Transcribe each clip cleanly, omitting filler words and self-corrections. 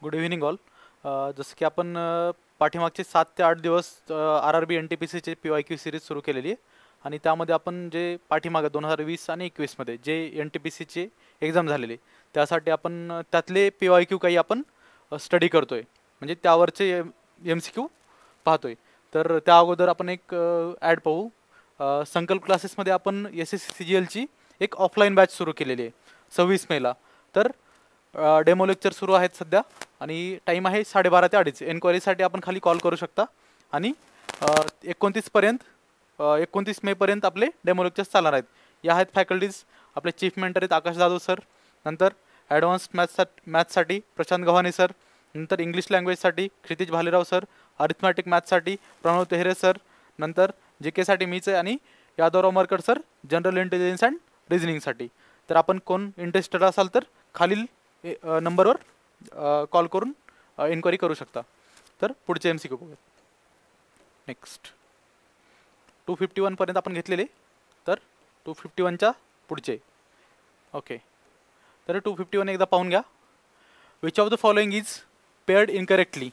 Good evening all. जसं की आपण पाठीमागचे 7 ते 8 दिवस RRB NTPCचे PYQ सिरीज सुरू केलेली आहे आणि त्यामध्ये आपण जे पाठीमागं 2020 आणि 21मध्ये जे NTPCचे एक्झाम झालेले त्यासाठी आपण त्यातले PYQ काही आपण स्टडी करतोय, म्हणजे त्यावरचे MCQ पाहतोय. तर त्या अगोदर आपण एक ॲड पाहू. संकल्प क्लासेसमध्ये आपण SSC CGLची एक ऑफलाईन बॅच सुरू केलेली आहे 26 मेला. तर डेमो लेक्चर सुरू आहेत सध्या आणि टाईम आहे 12:30 ते 2:30. एन्क्वायरीसाठी आपण खाली कॉल करू शकता आणि 29 मेपर्यंत आपले डेमो लेक्चर्स चालणार आहेत. या आहेत फॅकल्टीज. आपले चीफ मेंटर आहेत आकाश जाधव सर, नंतर ॲडव्हान्स्ड मॅथ्ससाठी प्रशांत गव्हाणे सर, नंतर इंग्लिश लँग्वेजसाठी क्षितिज भालेराव सर, अरिथमॅटिक मॅथ्ससाठी प्रणव तेहरे सर, नंतर GK साठी मीच आहे आणि Yadavrao Markad sir general intelligence and रिझनिंगसाठी. तर आपण कोण इंटरेस्टेड असाल तर खालील नंबरवर कॉल करून इन्क्वायरी करू शकता. तर पुढचे MCQ बघूया. नेक्स्ट 251 पर्यंत आपण घेतलेले, तर 251च्या पुढचे. ओके, तर 251 एकदा पाहून घ्या. Which of the following is paired incorrectly.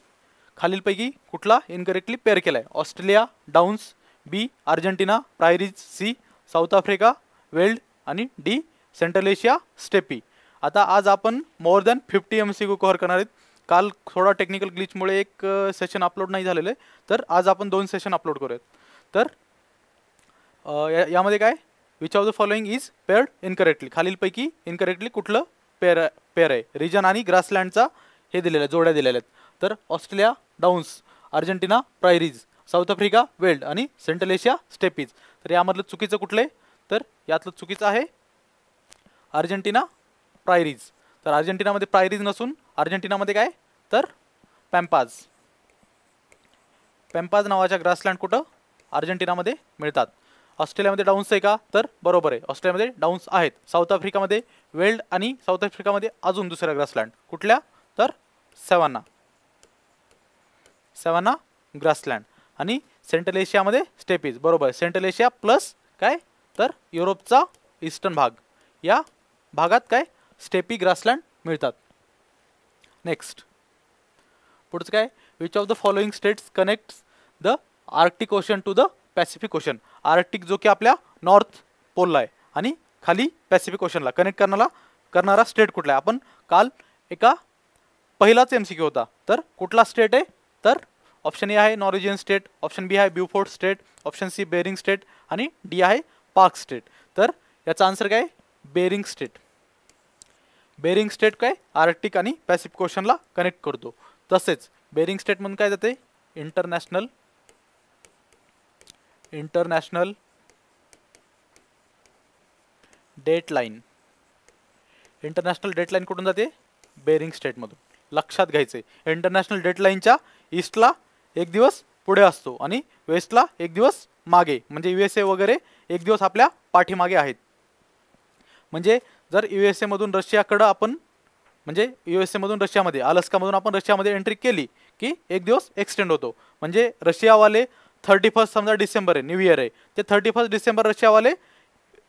खालीलपैकी कुठला इनकरेक्टली पेअर केला आहे? Australia downs, B Argentina prairies, C South Africa veld आणि D सेंट्रल एशिया स्टेपी. आता आज आपण मोर दॅन 50 MCQ कव्हर करणार आहेत. काल थोडा टेक्निकल ग्लिचमुळे एक सेशन अपलोड नाही झालेलं आहे, तर आज आपण 2 सेशन अपलोड करूयात. तर यामध्ये काय, which of the following is paired incorrectly. खालीलपैकी इनकरेक्टली कुठलं पेअर आहे? रिजन आणि ग्रासलँडचा हे दिलेलं आहे, जोड्या दिलेल्या आहेत. तर Australia downs, Argentina prairies, South Africa veld आणि सेंट्रल एशिया स्टेपीज. तर यामधलं चुकीचं कुठलं आहे? तर यातलं चुकीचं आहे अर्जेंटिना प्रायरिज. तर अर्जेंटिनामध्ये प्रायरिज नसून अर्जेंटिनामध्ये काय, तर पॅम्पाज नावाच्या ग्रासलँड कुठं अर्जेंटिनामध्ये मिळतात. ऑस्ट्रेलियामध्ये डाउन्स आहे का? तर बरोबर आहे, ऑस्ट्रेलियामध्ये डाउन्स आहेत. साऊथ आफ्रिकामध्ये वेल्ड आणि साऊथ आफ्रिकामध्ये अजून दुसऱ्या ग्रासलँड कुठल्या, तर सॅवाना ग्रासलँड. आणि सेंट्रल एशियामध्ये स्टेपीज. बरोबर आहे, सेंट्रल एशिया प्लस काय, तर युरोपचा ईस्टर्न भाग, या भागात काय स्टेपी ग्रासलँड मिळतात. नेक्स्ट पुढचं काय, which of the following straits connects the Arctic Ocean to the Pacific Ocean. Arctic जो की आपल्या नॉर्थ पोलला आहे आणि खाली पॅसिफिक ओशनला कनेक्ट करणारा स्टेट कुठला आहे? आपण काल एका पहिलाच MCQ होता, तर कुठला स्टेट आहे? तर ऑप्शन A आहे नॉर्वेजियन स्टेट, ऑप्शन B आहे Beaufort strait, option C Bering strait आणि D आहे पार्क स्टेट. तर याचा आन्सर काय, बेरिंग स्टेट. बेरिंग स्टेट काय आर्क्टिक आणि पॅसिफिक ओशनला कनेक्ट करतो. तसेच बेरिंग स्टेट म्हणून काय जाते, international date line. International date line कुठून जाते? बेरिंग स्टेटमधून. लक्षात घ्यायचे, इंटरनॅशनल डेट लाईनच्या ईस्टला एक दिवस पुढे असतो आणि वेस्टला एक दिवस मागे, म्हणजे USA वगैरे एक दिवस आपल्या पाठीमागे आहेत. म्हणजे जर USA मधून रशियाकडं आपण, म्हणजे USA मधून रशियामध्ये, अलास्कामधून आपण रशियामध्ये एंट्री केली की एक दिवस एक्सटेंड होतो. म्हणजे रशियावाले 31 समजा डिसेंबर आहे, न्यू इयर आहे, ते 31 डिसेंबर रशियावाले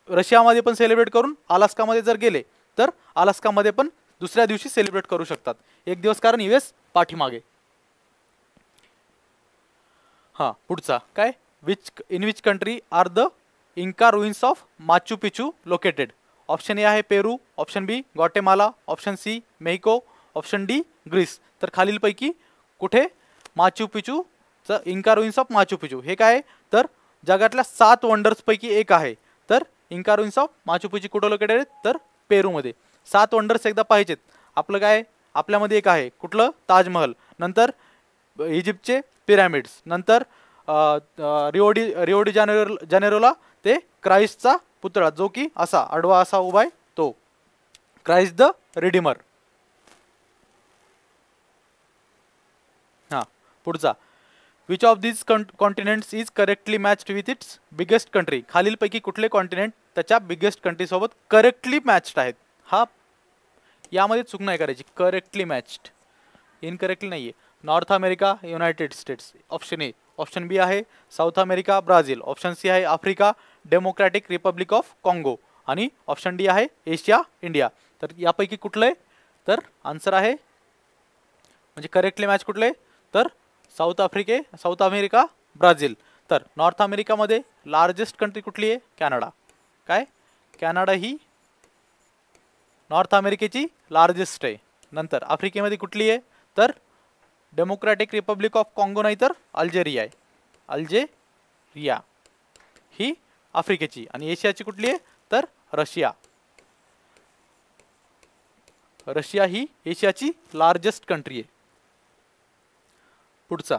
रशियामध्ये पण सेलिब्रेट करून अलास्कामध्ये जर गेले तर अलास्कामध्ये पण दुसऱ्या दिवशी सेलिब्रेट करू शकतात एक दिवस, कारण US पाठीमागे. हां, पुढचा काय, in which country are the Inca ruins of Machu Picchu located. Option A आहे Peru, option B Guatemala, option C Mexico, option D Greece. तर खालीलपैकी कुठे माचू पिचूचं, Inca ruins of Machu Picchu हे काय, तर जगातल्या 7 वंडर्सपैकी एक आहे. तर Inca ruins of Machu Picchu कुठं लोकेटेड आहेत? तर पेरूमध्ये. 7 वंडर्स एकदा पाहिजेत. आपलं काय, आपल्यामध्ये एक आहे कुठलं, ताजमहल, नंतर इजिप्तचे पिरॅमिड्स, नंतर रिओ डी जानेरोला ते क्राइस्टचा पुतळा जो की असा आडवा असा उभा आहे, तो क्राइस्ट द रिडीमर. हां, पुढचा, which of this continents is correctly matched with its biggest country. खालीलपैकी कुठले कॉन्टिनेंट त्याच्या बिगेस्ट कंट्रीसोबत करेक्टली मॅच्ड आहेत? हा, यामध्ये चूक नाही करायची, करेक्टली मॅच्ड, इनकरेक्टली नाही आहे. North America, United states, option A. Option B आहे south America, Brazil, option C आहे आफ्रिका, डेमोक्रॅटिक रिपब्लिक ऑफ काँगो आणि ऑप्शन D आहे एशिया, इंडिया. तर यापैकी कुठलं आहे? तर आन्सर आहे म्हणजे करेक्टली मॅच कुठले तर साऊथ अमेरिका ब्राझील. तर नॉर्थ अमेरिकामध्ये लार्जेस्ट कंट्री कुठली आहे कॅनडा. काय कॅनडा ही नॉर्थ अमेरिकेची लार्जेस्ट आहे. नंतर आफ्रिकेमध्ये कुठली आहे तर डेमोक्रॅटिक रिपब्लिक ऑफ कॉंगो नाही तर अल्जेरिया आहे. अल्जेरिया ही आफ्रिकेची. आणि एशियाची कुठली आहे तर रशिया. रशिया ही एशियाची लार्जेस्ट कंट्री आहे. पुढचा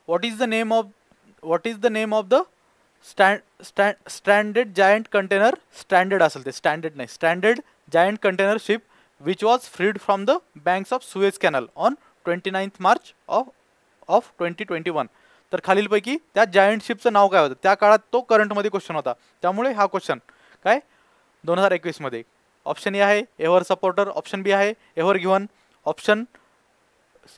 what is the name of the stranded giant container. Standard असेल ते स्टँडर्ड नाही standard giant container ship which was freed from the banks of Suez Canal on 29 March of 2021. तर खालीलपैकी त्या जायंट शिपचं नाव काय होतं. त्या काळात तो करंटमध्ये क्वेश्चन होता त्यामुळे हा क्वेश्चन काय 2021 मध्ये. ऑप्शन ए आहे एव्हर सपोर्टर, ऑप्शन बी आहे एव्हर गिव्हन, ऑप्शन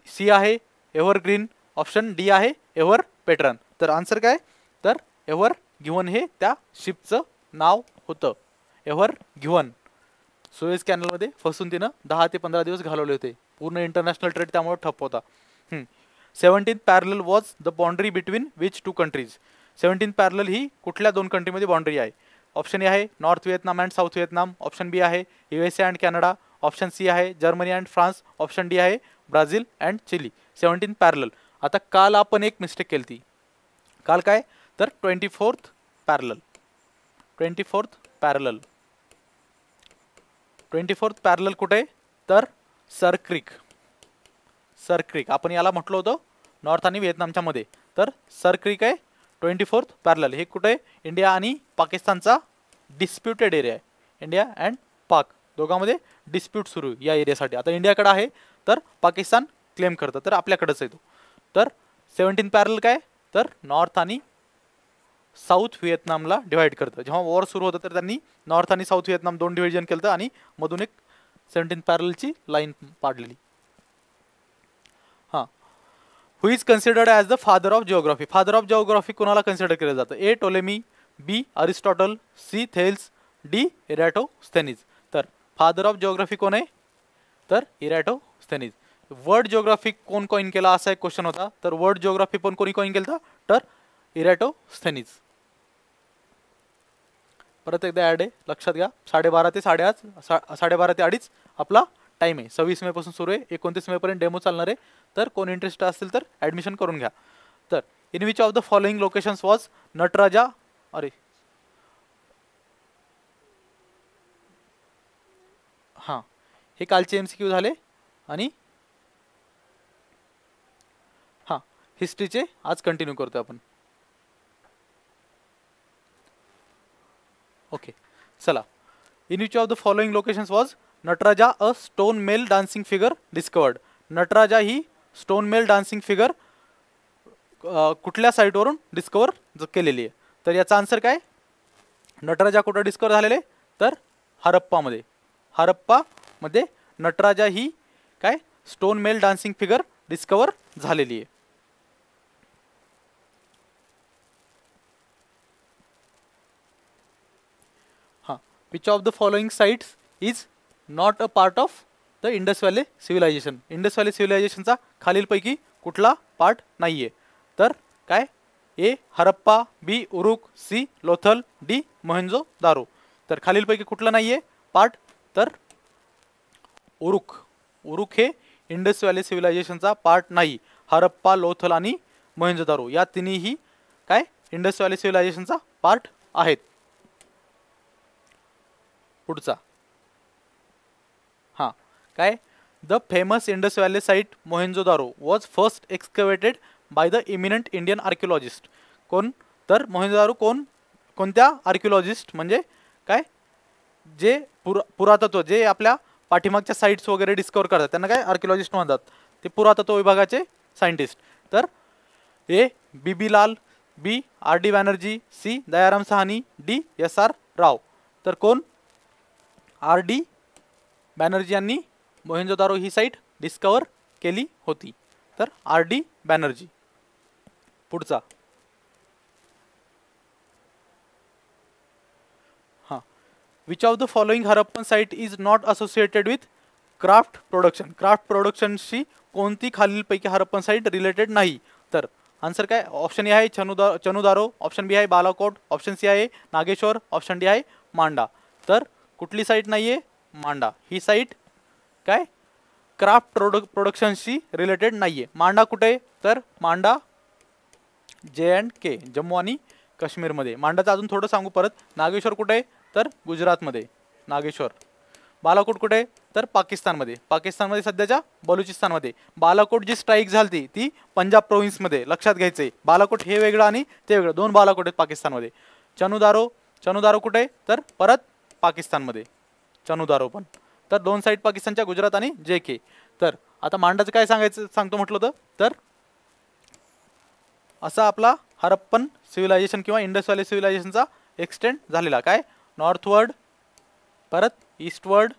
सी आहे एव्हर ग्रीन, ऑप्शन डी आहे एव्हर पेट्रन. तर आन्सर काय तर एव्हर गिव्हन हे त्या शिपचं नाव होतं. एव्हर गिव्हन सुएज कॅनलमध्ये फसून तिनं 10 ते 15 दिवस घालवले होते. पूर्ण इंटरनॅशनल ट्रेड त्यामुळे ठप्प होता. 17th parallel was the boundary between which two countries. 17th parallel ही कुठल्या दोन कंट्रीमध्ये बाउंड्री आहे. ऑप्शन ए आहे North Vietnam and South Vietnam, option B आहे USA and Canada, option C आहे Germany and France, option D आहे Brazil and Chile. 17th parallel. आता काल आपण एक मिस्टेक केली ती. काल काय तर 24th parallel. 24th parallel. 24th parallel कुठे तर सर क्रीक. सर क्रीक आपण याला म्हटलं होतं नॉर्थ आणि व्हिएतनामच्या मध्ये. तर सर क्रीक आहे 24th पॅरलल. हे कुठे इंडिया आणि पाकिस्तानचा डिस्प्युटेड एरिया आहे. इंडिया अँड पाक दोघांमध्ये डिस्प्यूट सुरू आहे या एरियासाठी. आता इंडियाकडे आहे तर पाकिस्तान क्लेम करतं तर आपल्याकडेच आहे तो. तर 17th पॅरलल काय तर नॉर्थ आणि साऊथ व्हिएतनामला डिवाइड करतं. जेव्हा वॉर सुरू होतं तर त्यांनी नॉर्थ आणि साऊथ व्हिएतनाम दोन डिव्हिजन केलं आणि मधून एक 17th पॅरलची लाईन पाडलेली. हां who is considered as the father of geography. Father of geography कोणाला कन्सिडर केलं जातं. A Ptolemy, B Aristotle, C Thales, D Eratosthenes. तर फादर ऑफ जिओग्राफी कोण आहे तर इरॅटोस्थेनीज. वर्ल्ड जिओग्राफी कोण कॉइन केला असा एक क्वेश्चन होता. तर वर्ल्ड जिओग्राफी पण कोणी कॉइन केलं तर इरॅटोस्थेनीज. परत एकदा ॲड आहे लक्षात घ्या. 12:30 ते 12:30 ते 2:30 आपला टाईम आहे. 26 मे पासून सुरू आहे. 29 मे पर्यंत डेमो चालणार आहे. तर कोण इंटरेस्ट असेल तर ॲडमिशन करून घ्या. तर in which of the following locations was Nataraja. अरे हां हे कालचे MCQ झाले. आणि हां हिस्ट्रीचे आज कंटिन्यू करतो आपण. ओके चला. In which of the following locations was Nataraja a stone male dancing figure discovered. Nataraja ही स्टोन मेल डान्सिंग फिगर कुठल्या साईटवरून डिस्कवर केलेली आहे. तर याचा आन्सर काय नटराजा कुठं डिस्कवर झालेले तर हरप्पामध्ये. हरप्पामध्ये नटराजा ही काय stone male dancing figure discover झालेली आहे. हां which of the following sites is not a part of the Indus valley civilisation. Indus valley सिव्हिलायझेशनचा खालीलपैकी कुठला पार्ट नाही आहे तर काय A Harappa, B Uruk, C Lothal, D Mohenjo Daro. तर खालीलपैकी कुठलं नाही आहे पार्ट तर उरुक. उरुक हे इंडस व्हॅली सिव्हिलायझेशनचा पार्ट नाही. हरप्पा, लोथल आणि मोहेंजो दारो या तिन्हीही काय इंडस व्हॅली सिव्हिलायझेशनचा पार्ट आहेत. पुढचा हां काय the famous Indus valley site Mohenjodaro was first excavated by the eminent Indian archaeologist. कोण तर मोहेंजोदारो कोणत्या आर्किओलॉजिस्ट म्हणजे काय जे पुरातत्व जे आपल्या पाठीमागच्या साईट्स वगैरे डिस्कवर करतात त्यांना काय आर्किओलॉजिस्ट म्हणतात. ते पुरातत्व विभागाचे सायंटिस्ट. तर A BB Lal, B RD Banerjee, C Dayaram Sahni, D SR Rao. तर कोण RD बॅनर्जी यांनी मोहेंजोदारो ही साईट डिस्कवर केली होती. तर RD बॅनर्जी. पुढचा हां which of the following Harappan site is not associated with craft प्रोडक्शनशी कोणती खालीलपैकी हरप्पन साईट रिलेटेड नाही? तर आन्सर काय? ऑप्शन ए आहे चनुदारो, ऑप्शन बी आहे बालाकोट, ऑप्शन सी आहे नागेश्वर, ऑप्शन डी आहे मांडा. तर कुठली साईट नाहीये? मांडा ही साईट काय क्राफ्ट प्रोडक्शनशी रिलेटेड नाहीये. मांडा कुठे? तर मांडा JNK जम्मू आणि काश्मीरमध्ये. मांडाचं अजून थोडं सांगू परत. नागेश्वर कुठे? तर गुजरातमध्ये नागेश्वर. बालाकोट कुठे? तर पाकिस्तानमध्ये. पाकिस्तानमध्ये सध्याच्या बलुचिस्तानमध्ये. बालाकोट जी स्ट्राईक झाली ती पंजाब प्रोव्हिन्समध्ये, लक्षात घ्यायचे. बालाकोट हे वेगळं आणि ते वेगळं, दोन बालाकोट आहेत पाकिस्तानमध्ये. चनुदारो कुठे? तर परत पाकिस्तानमध्ये चनुदारो पण. तर दोन साईड पाकिस्तानच्या, गुजरात आणि JK. तर आता मांडाचं काय सांगतो म्हटलं होतं, तर असा आपला हरप्पन सिव्हिलायझेशन किंवा इंडस व्हॅली सिव्हिलायझेशनचा एक्सटेंड झालेला. काय? नॉर्थवर्ड, परत ईस्टवर्ड,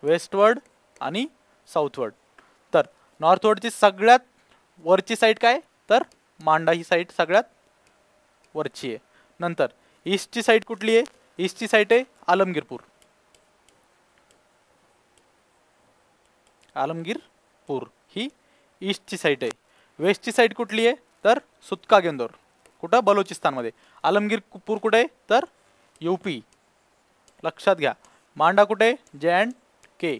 वेस्टवर्ड आणि साऊथवर्ड. तर नॉर्थवर्डची सगळ्यात वरची साईड काय? तर मांडा ही साईड सगळ्यात वरची आहे. नंतर ईस्टची साईड कुठली आहे? ईस्टची साईड आहे आलमगीरपूर ही ईस्टची साईड आहे. वेस्टची साईड कुठली आहे? तर सुतका गेंदोर. कुठं? बलोचिस्तानमध्ये. आलमगीरपूर कुठे? तर UP. लक्षात घ्या. मांडा कुठे? JNK.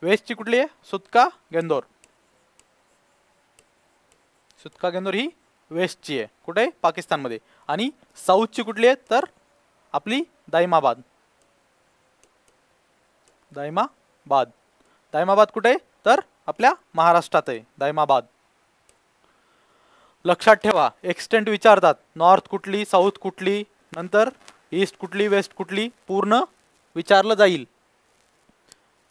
वेस्टची कुठली आहे? सुतका गेंदोर. सुतका गेंदोर ही वेस्टची आहे. कुठे? पाकिस्तानमध्ये. आणि साऊथची कुठली आहे? तर आपली दाइमाबाद. दाइमाबाद कुठे? तर आपल्या महाराष्ट्रात आहे दाइमाबाद. लक्षात ठेवा, एक्सटेंट विचारतात. नॉर्थ कुठली, साऊथ कुठली, नंतर ईस्ट कुठली, वेस्ट कुठली, पूर्ण विचारलं जाईल.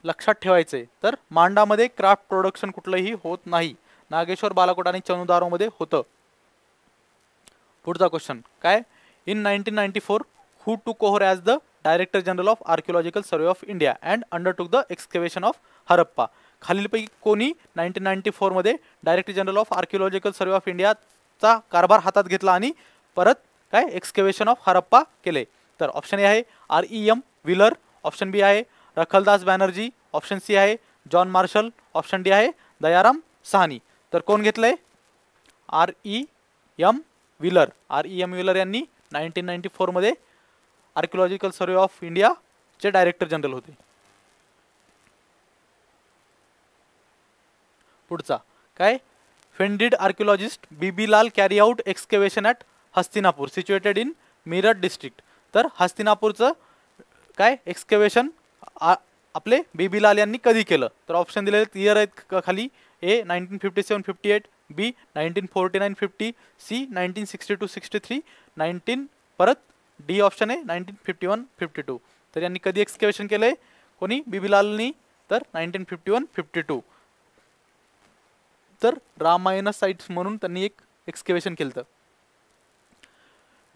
लक्षात ठेवायचे. तर मांडामध्ये क्राफ्ट प्रोडक्शन कुठलंही होत नाही. नागेश्वर, बालाकोट आणि चनुदारोमध्ये होतं. पुढचा क्वेश्चन काय? In 1994 who took over as the Director General of Archaeological Survey of India and undertook the excavation of Harappa? खालीलपैकी कोणी 1994 मध्ये director general of archaeological survey of इंडियाचा कारभार हातात घेतला आणि परत काय एक्सकेवेशन ऑफ हरप्पा केले? तर ऑप्शन ए आहे REM व्हीलर, ऑप्शन बी आहे रखलदास बॅनर्जी, ऑप्शन सी आहे जॉन मार्शल, ऑप्शन डी आहे दयाराम साहनी. तर कोण घेतलंय? REM व्हीलर यांनी 1994 मध्ये आर्किओलॉजिकल सर्वे ऑफ इंडिया चे डायरेक्टर जनरल होते. पुढचा काय? when did archaeologist BB Lal carry out excavation at Hastinapur situated in Meerut district? तर हस्तिनापूरचं काय एक्सकेवेशन आपले BB लाल यांनी कधी केलं? तर ऑप्शन दिलेले इयर आहेत खाली. A 1957-58, B 1949-50, C 1962-63, 19 परत डी ऑप्शन आहे 1951-52. तर यांनी कधी एक्सकेवेशन केलंय कोणी? BB लालनी. तर 1951-52. तर रामायण साइट्स म्हणून त्यांनी एक एक्सकेवेशन केलं.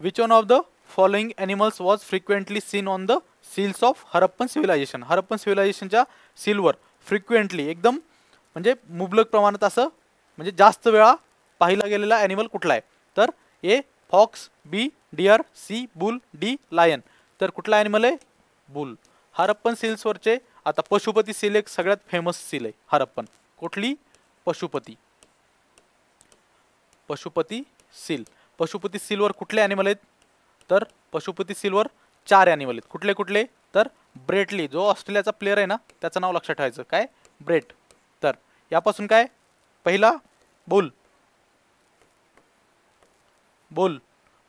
Which one of the following animals was frequently seen on the seals of Harappan civilisation? Harappan सिव्हिलायझेशनच्या सीलवर फ्रिक्वेंटली एकदम म्हणजे मुबलक प्रमाणात असं म्हणजे जास्त वेळा पाहिला गेलेला ॲनिमल कुठला आहे? तर A fox, B deer, C bull, D lion. तर कुठला ॲनिमल आहे? बुल. हरप्पन सील्सवरचे आता पशुपती सील एक सगळ्यात फेमस सील आहे हरप्पन. कुठली? पशुपती सील. पशुपती सीलवर कुठले ॲनिमल आहेत? तर पशुपती सीलवर 4 ॲनिमल आहेत. कुठले कुठले? तर ब्रेटली, जो ऑस्ट्रेलियाचा प्लेअर आहे ना, त्याचं नाव लक्षात ठेवायचं. काय? ब्रेट. तर यापासून काय? पहिला बुल,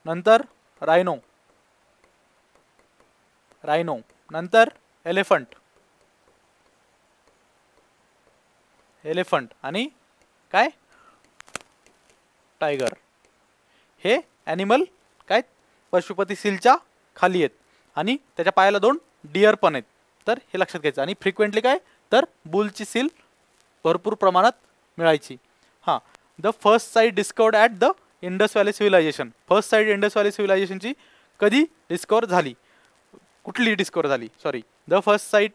नंतर रायनो, नंतर एलिफंट आणि काय? टायगर. हे ॲनिमल काय पशुपती सीलच्या खाली आहेत आणि त्याच्या पायाला 2 डिअर पण आहेत. तर हे लक्षात घ्यायचं. आणि फ्रिक्वेंटली काय? तर बुलची सील भरपूर प्रमाणात मिळायची. हां, the first site discovered at the Indus valley civilisation. First site Indus valley सिव्हिलायझेशनची कधी डिस्कवर झाली? कुठली डिस्कवर झाली? Sorry, the first site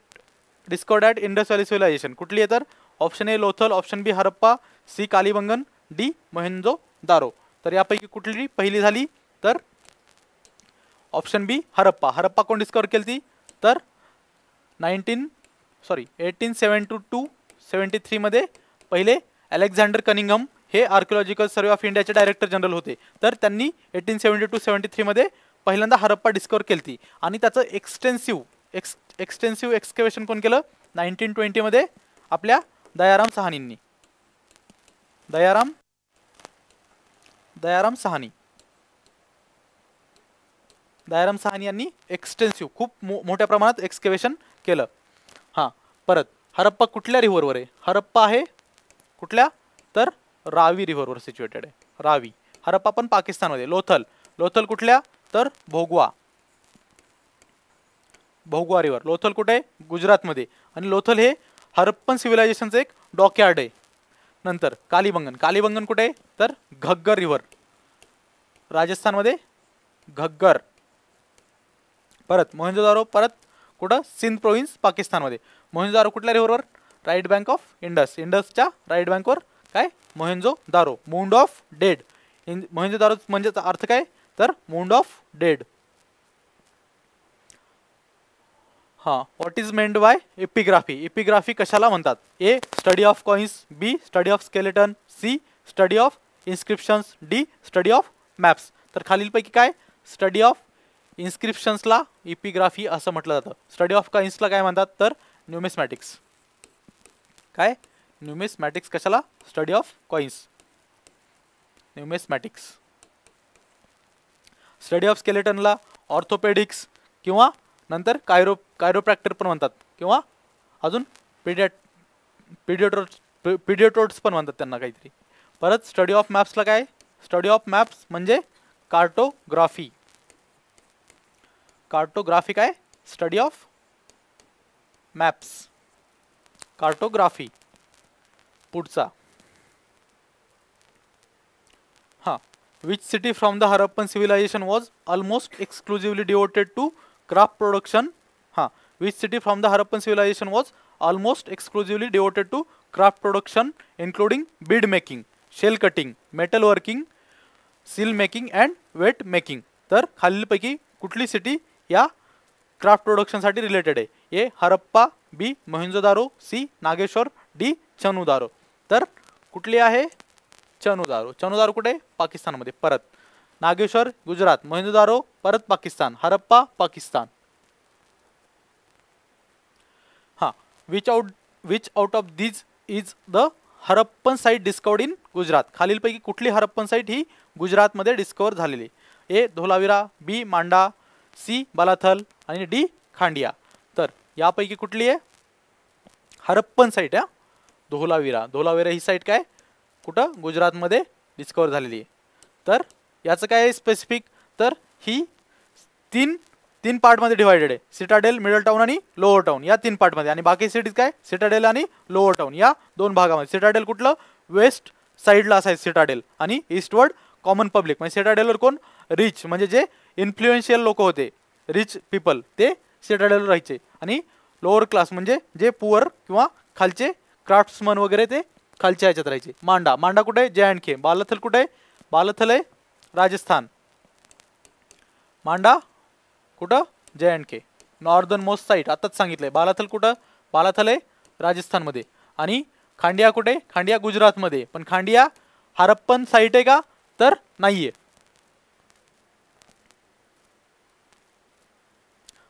discovered at Indus valley civilisation कुठली आहे? तर option A Lothal, option B Harappa, C Kalibangan, D Mohenjodaro. तर यापैकी कुठली पहिली झाली? तर ऑप्शन बी हरप्पा. हरप्पा कोण डिस्कवर केली ती? तर 1872 मध्ये पहिले अलेक्झांडर कनिंगहम हे आर्किओलॉजिकल सर्वे ऑफ इंडियाचे डायरेक्टर जनरल होते. तर त्यांनी 1872-73 मध्ये पहिल्यांदा हरप्पा डिस्कवर केली आणि त्याचं एक्सटेन्सिव्ह एक्सकेवेशन कोण केलं? 1920 मध्ये आपल्या दयाराम साहनींनी. दयाराम साहनी यांनी एक्सटेन्सिव्ह खूप मोठ्या प्रमाणात एक्सकेवेशन केलं. हां, परत हरप्पा कुठल्या रिव्हरवर आहे? हरप्पा आहे कुठल्या? तर रावी रिव्हरवर सिच्युएटेड आहे. रावी. हरप्पा पण पाकिस्तानमध्ये. लोथल कुठल्या? तर भोगवा रिव्हर. लोथल कुठे आहे? गुजरातमध्ये. आणि लोथल हे हरप्पन सिव्हिलायझेशनचं एक डॉकयार्ड आहे. नंतर कालीबंगन कुठे आहे? तर घग्गर रिव्हर राजस्थानमध्ये. घग्गर. परत मोहनजोदारो परत कुठं? सिंध प्रोव्हिन्स पाकिस्तानमध्ये. मोहनजोदारो कुठल्या रिव्हरवर? Right bank of Indus. इंडसच्या राईट बँकवर काय? Mohenjodaro. Mound of dead. Mohenjodaro म्हणजे अर्थ काय? तर माउंड ऑफ डेड. हां, what is meant by epigraphy? Epigraphy कशाला म्हणतात? A study of coins, B study of skeleton, C study of inscriptions, D study of maps. तर खालीलपैकी काय? स्टडी ऑफ इन्स्क्रिप्शन्सला एपिग्राफी असं म्हटलं जातं. स्टडी ऑफ कॉइन्सला काय म्हणतात? तर न्यूमिस्मॅटिक्स. काय? न्यूमिस्मॅटिक्स. कशाला? Study of coins, numismatics. Study of स्केलेटनला ऑर्थोपेडिक्स किंवा नंतर कायरोप्रॅक्टर पण म्हणतात किंवा अजून पिडियाट्रोट्स पण म्हणतात त्यांना काहीतरी. परत स्टडी ऑफ मॅप्सला काय? स्टडी ऑफ मॅप्स म्हणजे कार्टोग्राफी. काय? Study of maps, cartography. पुढचा. हां, which city from the Harappan civilisation was almost exclusively devoted to craft production? हां, which city from the Harappan civilisation was almost exclusively devoted to craft production including bead making, shell cutting, metal working, seal making and weight making. तर खालीलपैकी कुठली city या craft प्रोडक्शनसाठी related आहे? A Harappa, B Mohenjodaro, C Nageshwar, D Chanhudaro. तर कुठली आहे? चनुदारो कुठे? पाकिस्तानमध्ये. परत नागेश्वर गुजरात, मोहनजोदारो परत पाकिस्तान, हरप्पा पाकिस्तान. हां, which out of this is the Harappan site discovered in Gujarat? खालीलपैकी कुठली हरप्पन साईट ही गुजरातमध्ये डिस्कवर झालेली? ए धोलावीरा, बी मांडा, सी बालाथल आणि डी खांडिया. तर यापैकी कुठली आहे हरप्पन साईट? आहे धोलावीरा ही साईट काय? कुठं? गुजरातमध्ये डिस्कवर झालेली आहे. तर याचं काय आहे स्पेसिफिक? तर ही तीन पार्टमध्ये डिवायडेड आहे. सिटाडेल, मिडल टाउन आणि लोअर टाउन या 3 पार्टमध्ये. आणि बाकी सिटीज काय? सिटाडेल आणि लोअर टाउन या 2 भागामध्ये. सिटाडेल कुठलं? वेस्ट साईडला असायचं सिटाडेल आणि ईस्टवर्ड कॉमन पब्लिक. म्हणजे सिटाडेलवर कोण? रिच म्हणजे जे इन्फ्लुएन्शियल लोक होते, रिच पीपल, ते सिटाडेलवर राहायचे. आणि लोअर क्लास म्हणजे जे पुअर किंवा खालचे क्राफ्ट्समन वगैरे ते खालच्या ह्याच्यात राहायचे. मांडा कुठे आहे? JNK. बालाथल कुठे आहे? बालाथल आहे राजस्थान. मांडा कुठं? JNK. नॉर्दर्न मोस्ट साईट आताच सांगितलंय. बालाथल कुठं? बालाथल आहे राजस्थानमध्ये. आणि खांडिया कुठे? खांडिया गुजरातमध्ये. पण खांडिया हरप्पन साईट आहे का? तर नाहीये.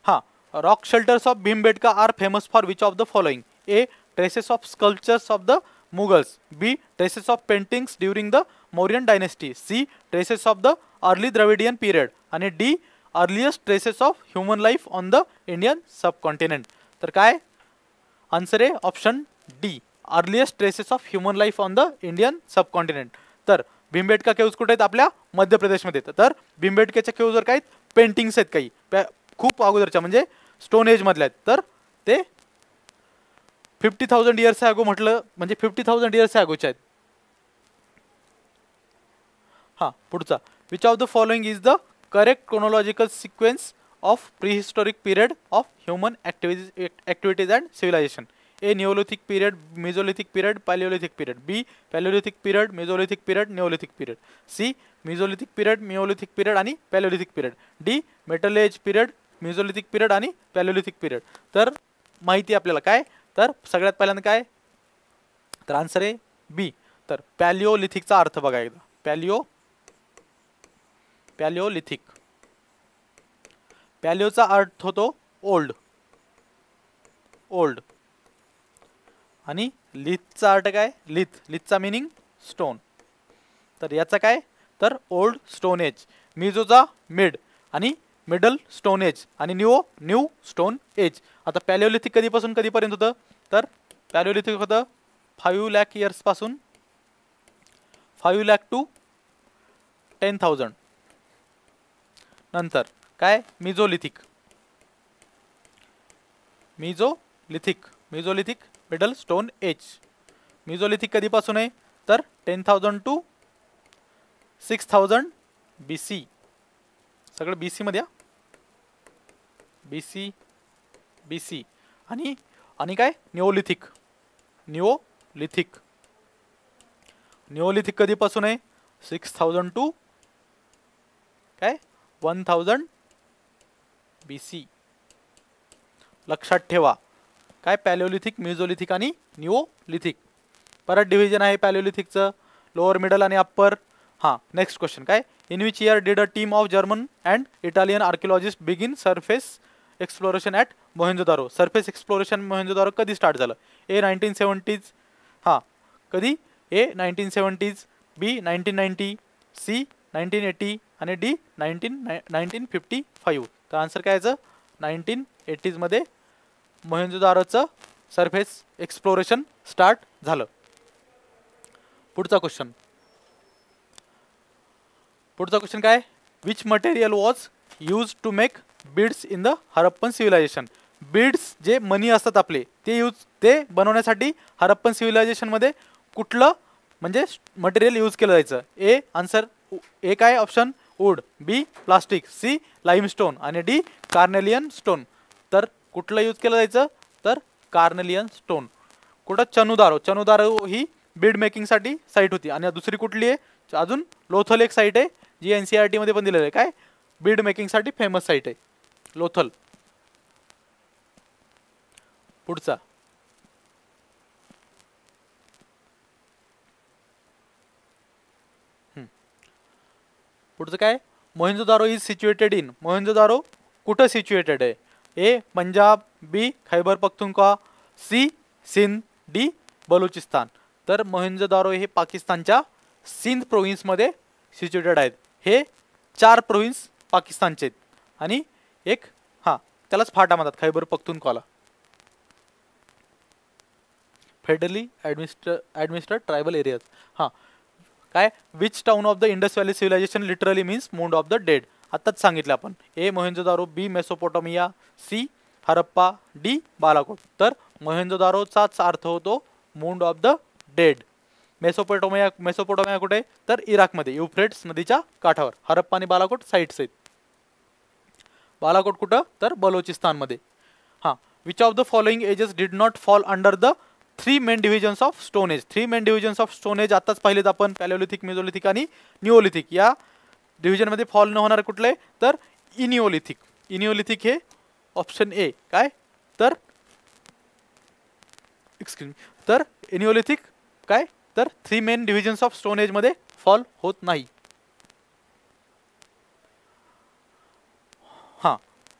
हां, rock shelters of Bhimbetka are famous for which of the following? A traces of sculptures of the Mughals, B traces of paintings during the Mauryan dynasty, C traces of the early Dravidian period आणि D earliest traces of human life on the Indian subcontinent. तर काय answer आहे? Option D, earliest traces of human life on the Indian subcontinent. तर Bhimbetka caves कुठे आहेत? आपल्या मध्य प्रदेशमध्ये. तर भीमबेटकेच्या केव्जवर काय? पेंटिंग्स आहेत काही खूप अगोदरच्या, म्हणजे स्टोन एज मधल्या आहेत. तर ते 50,000 इयर्स ॲगो म्हटलं म्हणजे 50,000 इयर्स ॲगोच्या आहेत. हां, पुढचा. Which of the following is the correct chronological sequence of prehistoric period of human activities and civilisation? A neolithic period, mesolithic period, palaeolithic period, B palaeolithic period, mesolithic period, neolithic period, C mesolithic period, neolithic period आणि palaeolithic period, D metal age period, mesolithic period आणि palaeolithic period. तर माहिती आपल्याला काय, तर सगळ्यात पहिल्यांदा काय, तर आन्सर आहे बी. तर पॅलिओलिथिकचा अर्थ बघा एकदा. पॅलिओलिथिक, पॅलिओचा अर्थ होतो ओल्ड, ओल्ड. आणि लिथचा अर्थ काय, लिथचा मिनिंग स्टोन. तर याचा काय, तर ओल्ड स्टोन एज. मिझोचा मिड आणि मिडल स्टोन एज आणि न्यू स्टोन एज. आता पॅलिओलिथिक कधीपासून कधीपर्यंत होतं, तर पॅलिओलिथिक होतं 5 लाख इयर्स पासून 5 लाख टू 10,000. नंतर काय, मिझोलिथिक, मिझोलिथिक मिडल स्टोन एज. मिझोलिथिक कधीपासून आहे, तर 10,000 टू 6,000 BC. सगळं BC मध्ये, BC. आणि काय, निओलिथिक कधीपासून आहे, 6,000 टू काय 1,000 BC. लक्षात ठेवा काय, पॅलिओलिथिक, मिझोलिथिक आणि निओलिथिक. परत डिव्हिजन आहे पॅलिओलिथिकचं, लोअर, मिडल आणि अप्पर. हां, नेक्स्ट क्वेश्चन काय, in which year did a team of German and Italian archaeologist begin surface exploration at Mohenjodaro. Surface exploration Mohenjodaro कधी स्टार्ट झालं, ए 1970s, हां कधी, ए 1970s, बी 1990, सी 1980 आणि डी 1955. तर आन्सर काय याचं, 1980s मध्ये मोहेंजोदारोचं सरफेस एक्सप्लोरेशन स्टार्ट झालं. पुढचा क्वेश्चन काय, which material was use to make beads in the Harappan civilisation. Beads जे मनी असतात आपले, ते बनवण्यासाठी हरप्पन सिव्हिलायझेशन मध्ये कुठलं म्हणजे मटेरियल यूज केलं जायचं. ए आन्सर, ए काय ऑप्शन, वूड, बी प्लास्टिक, सी लाईमस्टोन आणि डी कार्नेलियन स्टोन. तर कुठलं यूज केलं जायचं, तर कार्नेलियन स्टोन. कुठं, चनुदारो ही बीड मेकिंगसाठी साईट होती. आणि दुसरी कुठली आहे, अजून लोथल एक साईट आहे जी NCERT मध्ये पण दिलेलं आहे, काय बीड मेकिंगसाठी फेमस साईट आहे लोथल. पुढचा काय, Mohenjo-daro is situated in. Mohenjo-daro कुठं सिच्युएटेड आहे, ए पंजाब, बी खैबर पख्तूनख्वा, सी सिंध, डी बलुचिस्तान. तर मोहेंजोदारो हे पाकिस्तानच्या सिंध प्रोव्हिन्समध्ये सिच्युएटेड आहेत. हे 4 प्रोव्हिन्स पाकिस्तानचे आहेत आणि एक, हां त्यालाच फाटा म्हणतात खैबर पख्तूनख्वाला. Federally administered tribal areas. हां काय, which town of the Indus valley civilisation literally means mound of the dead. आत्ताच सांगितलं आपण, A Mohenjodaro, B Mesopotamia, C Harappa, D Balakot. तर मोहेंजोदारोचाच अर्थ होतो मूंड ऑफ द डेड. मेसोपोटामिया कुठे, तर इराकमध्ये युफ्रेट्स नदीच्या काठावर. हरप्पा आणि बालाकोट साईट्स आहेत. बालाकोट कुठं, तर बलोचिस्तानमध्ये. हां, which of the following ages did not fall under the 3 main divisions of stone age. 3 main divisions of stone age आताच पाहिलेत आपण, पॅलिओलिथिक, मेझोलिथिक आणि निओलिथिक. या डिव्हिजनमध्ये फॉल न होणार कुठले, तर इनिओलिथिक. इनिओलिथिक हे ऑप्शन ए काय, तर इनिओलिथिक काय, तर 3 main divisions of stone age मध्ये फॉल होत नाही. हां,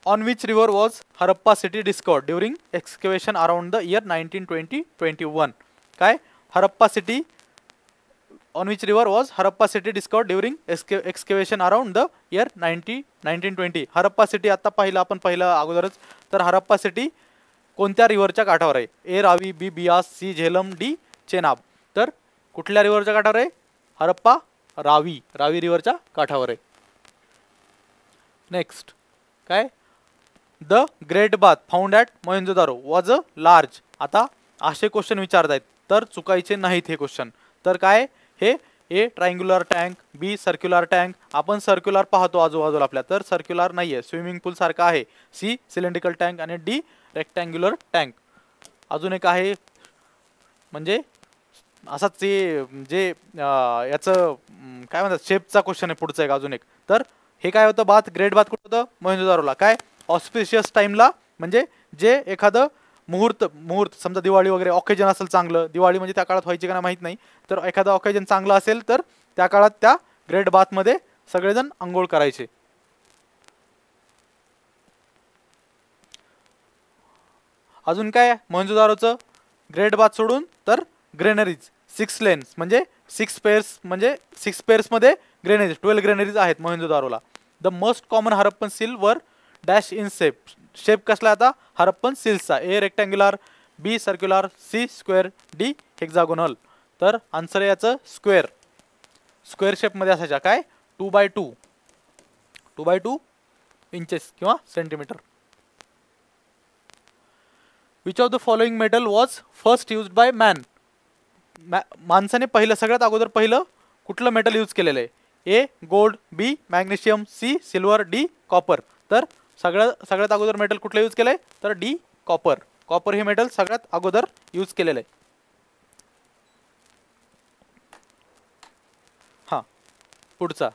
on which river was Harappa city discovered during excavation around the year 1920-21. काय, Harappa city, on which river was Harappa city discovered during excavation around the year 1920. Harappa city आता आपण पहिलं अगोदरच. तर हरप्पा सिटी कोणत्या रिव्हरच्या काठावर आहे, ए रावी, बी बियास, सी झेलम, डी चेनाब. तर कुठल्या रिव्हरच्या काठावर आहे, हरप्पा रावी रिव्हरच्या काठावर आहे. नेक्स्ट काय, the great bath found at Mohenjo-daro was a large. आता असे क्वेश्चन विचारत आहेत तर चुकायचे नाहीत हे क्वेश्चन. तर काय, हे ए ट्रायंग्युलर टँक, बी सर्क्युलर टँक. आपण सर्क्युलर पाहतो आजूबाजूला आपल्या, तर सर्क्युलर नाही आहे, स्विमिंग पूल सारखा आहे. सी सिलेंड्रिकल टँक आणि डी रेक्टँग्युलर टँक. अजून एक आहे म्हणजे असाच जे याचं काय म्हणतात शेपचा क्वेश्चन आहे पुढचा एक अजून एक. तर हे काय होतं, बाथ, ग्रेट बाथ कुठं होतं, मोहेंजोदारोला. काय, ऑस्पिशियस टाईमला म्हणजे जे एखादं मुहूर्त मुहूर्त समजा दिवाळी वगैरे ऑकेजन असेल चांगलं, दिवाळी म्हणजे त्या काळात व्हायची का नाही माहीत नाही, तर एखादा ऑकेजन चांगलं असेल तर त्या काळात त्या ग्रेट बाथमध्ये सगळेजण आंघोळ करायचे. अजून काय मोहनजोदारोचं ग्रेट बाथ सोडून तर ग्रेनरीज 6 लेन्स म्हणजे 6 पेअर्स म्हणजे 6 पेअर्समध्ये ग्रेनरीज 12 ग्रेनरीज आहेत मोहनजोदारोला. The most common Harappan seal were dash in shape. Shape कसला आता हरप्पन सील्सचा? A rectangular, B circular, C square, D hexagonal. तर आन्सर आहे याचं स्क्वेअर. स्क्वेअर शेपमध्ये असायच्या. काय 2x2 इंचेस किंवा centimetre. Which of the following metal was first used by man. माणसाने पहिलं सगळ्यात अगोदर पहिलं कुठलं मेटल यूज केलेलं आहे? A gold, B magnesium, C silver, D copper. तर सगळ्यात अगोदर मेटल कुठलं यूज केलंय? तर डी कॉपर. कॉपर हे मेटल सगळ्यात अगोदर यूज केलेलं आहे. हा पुढचा.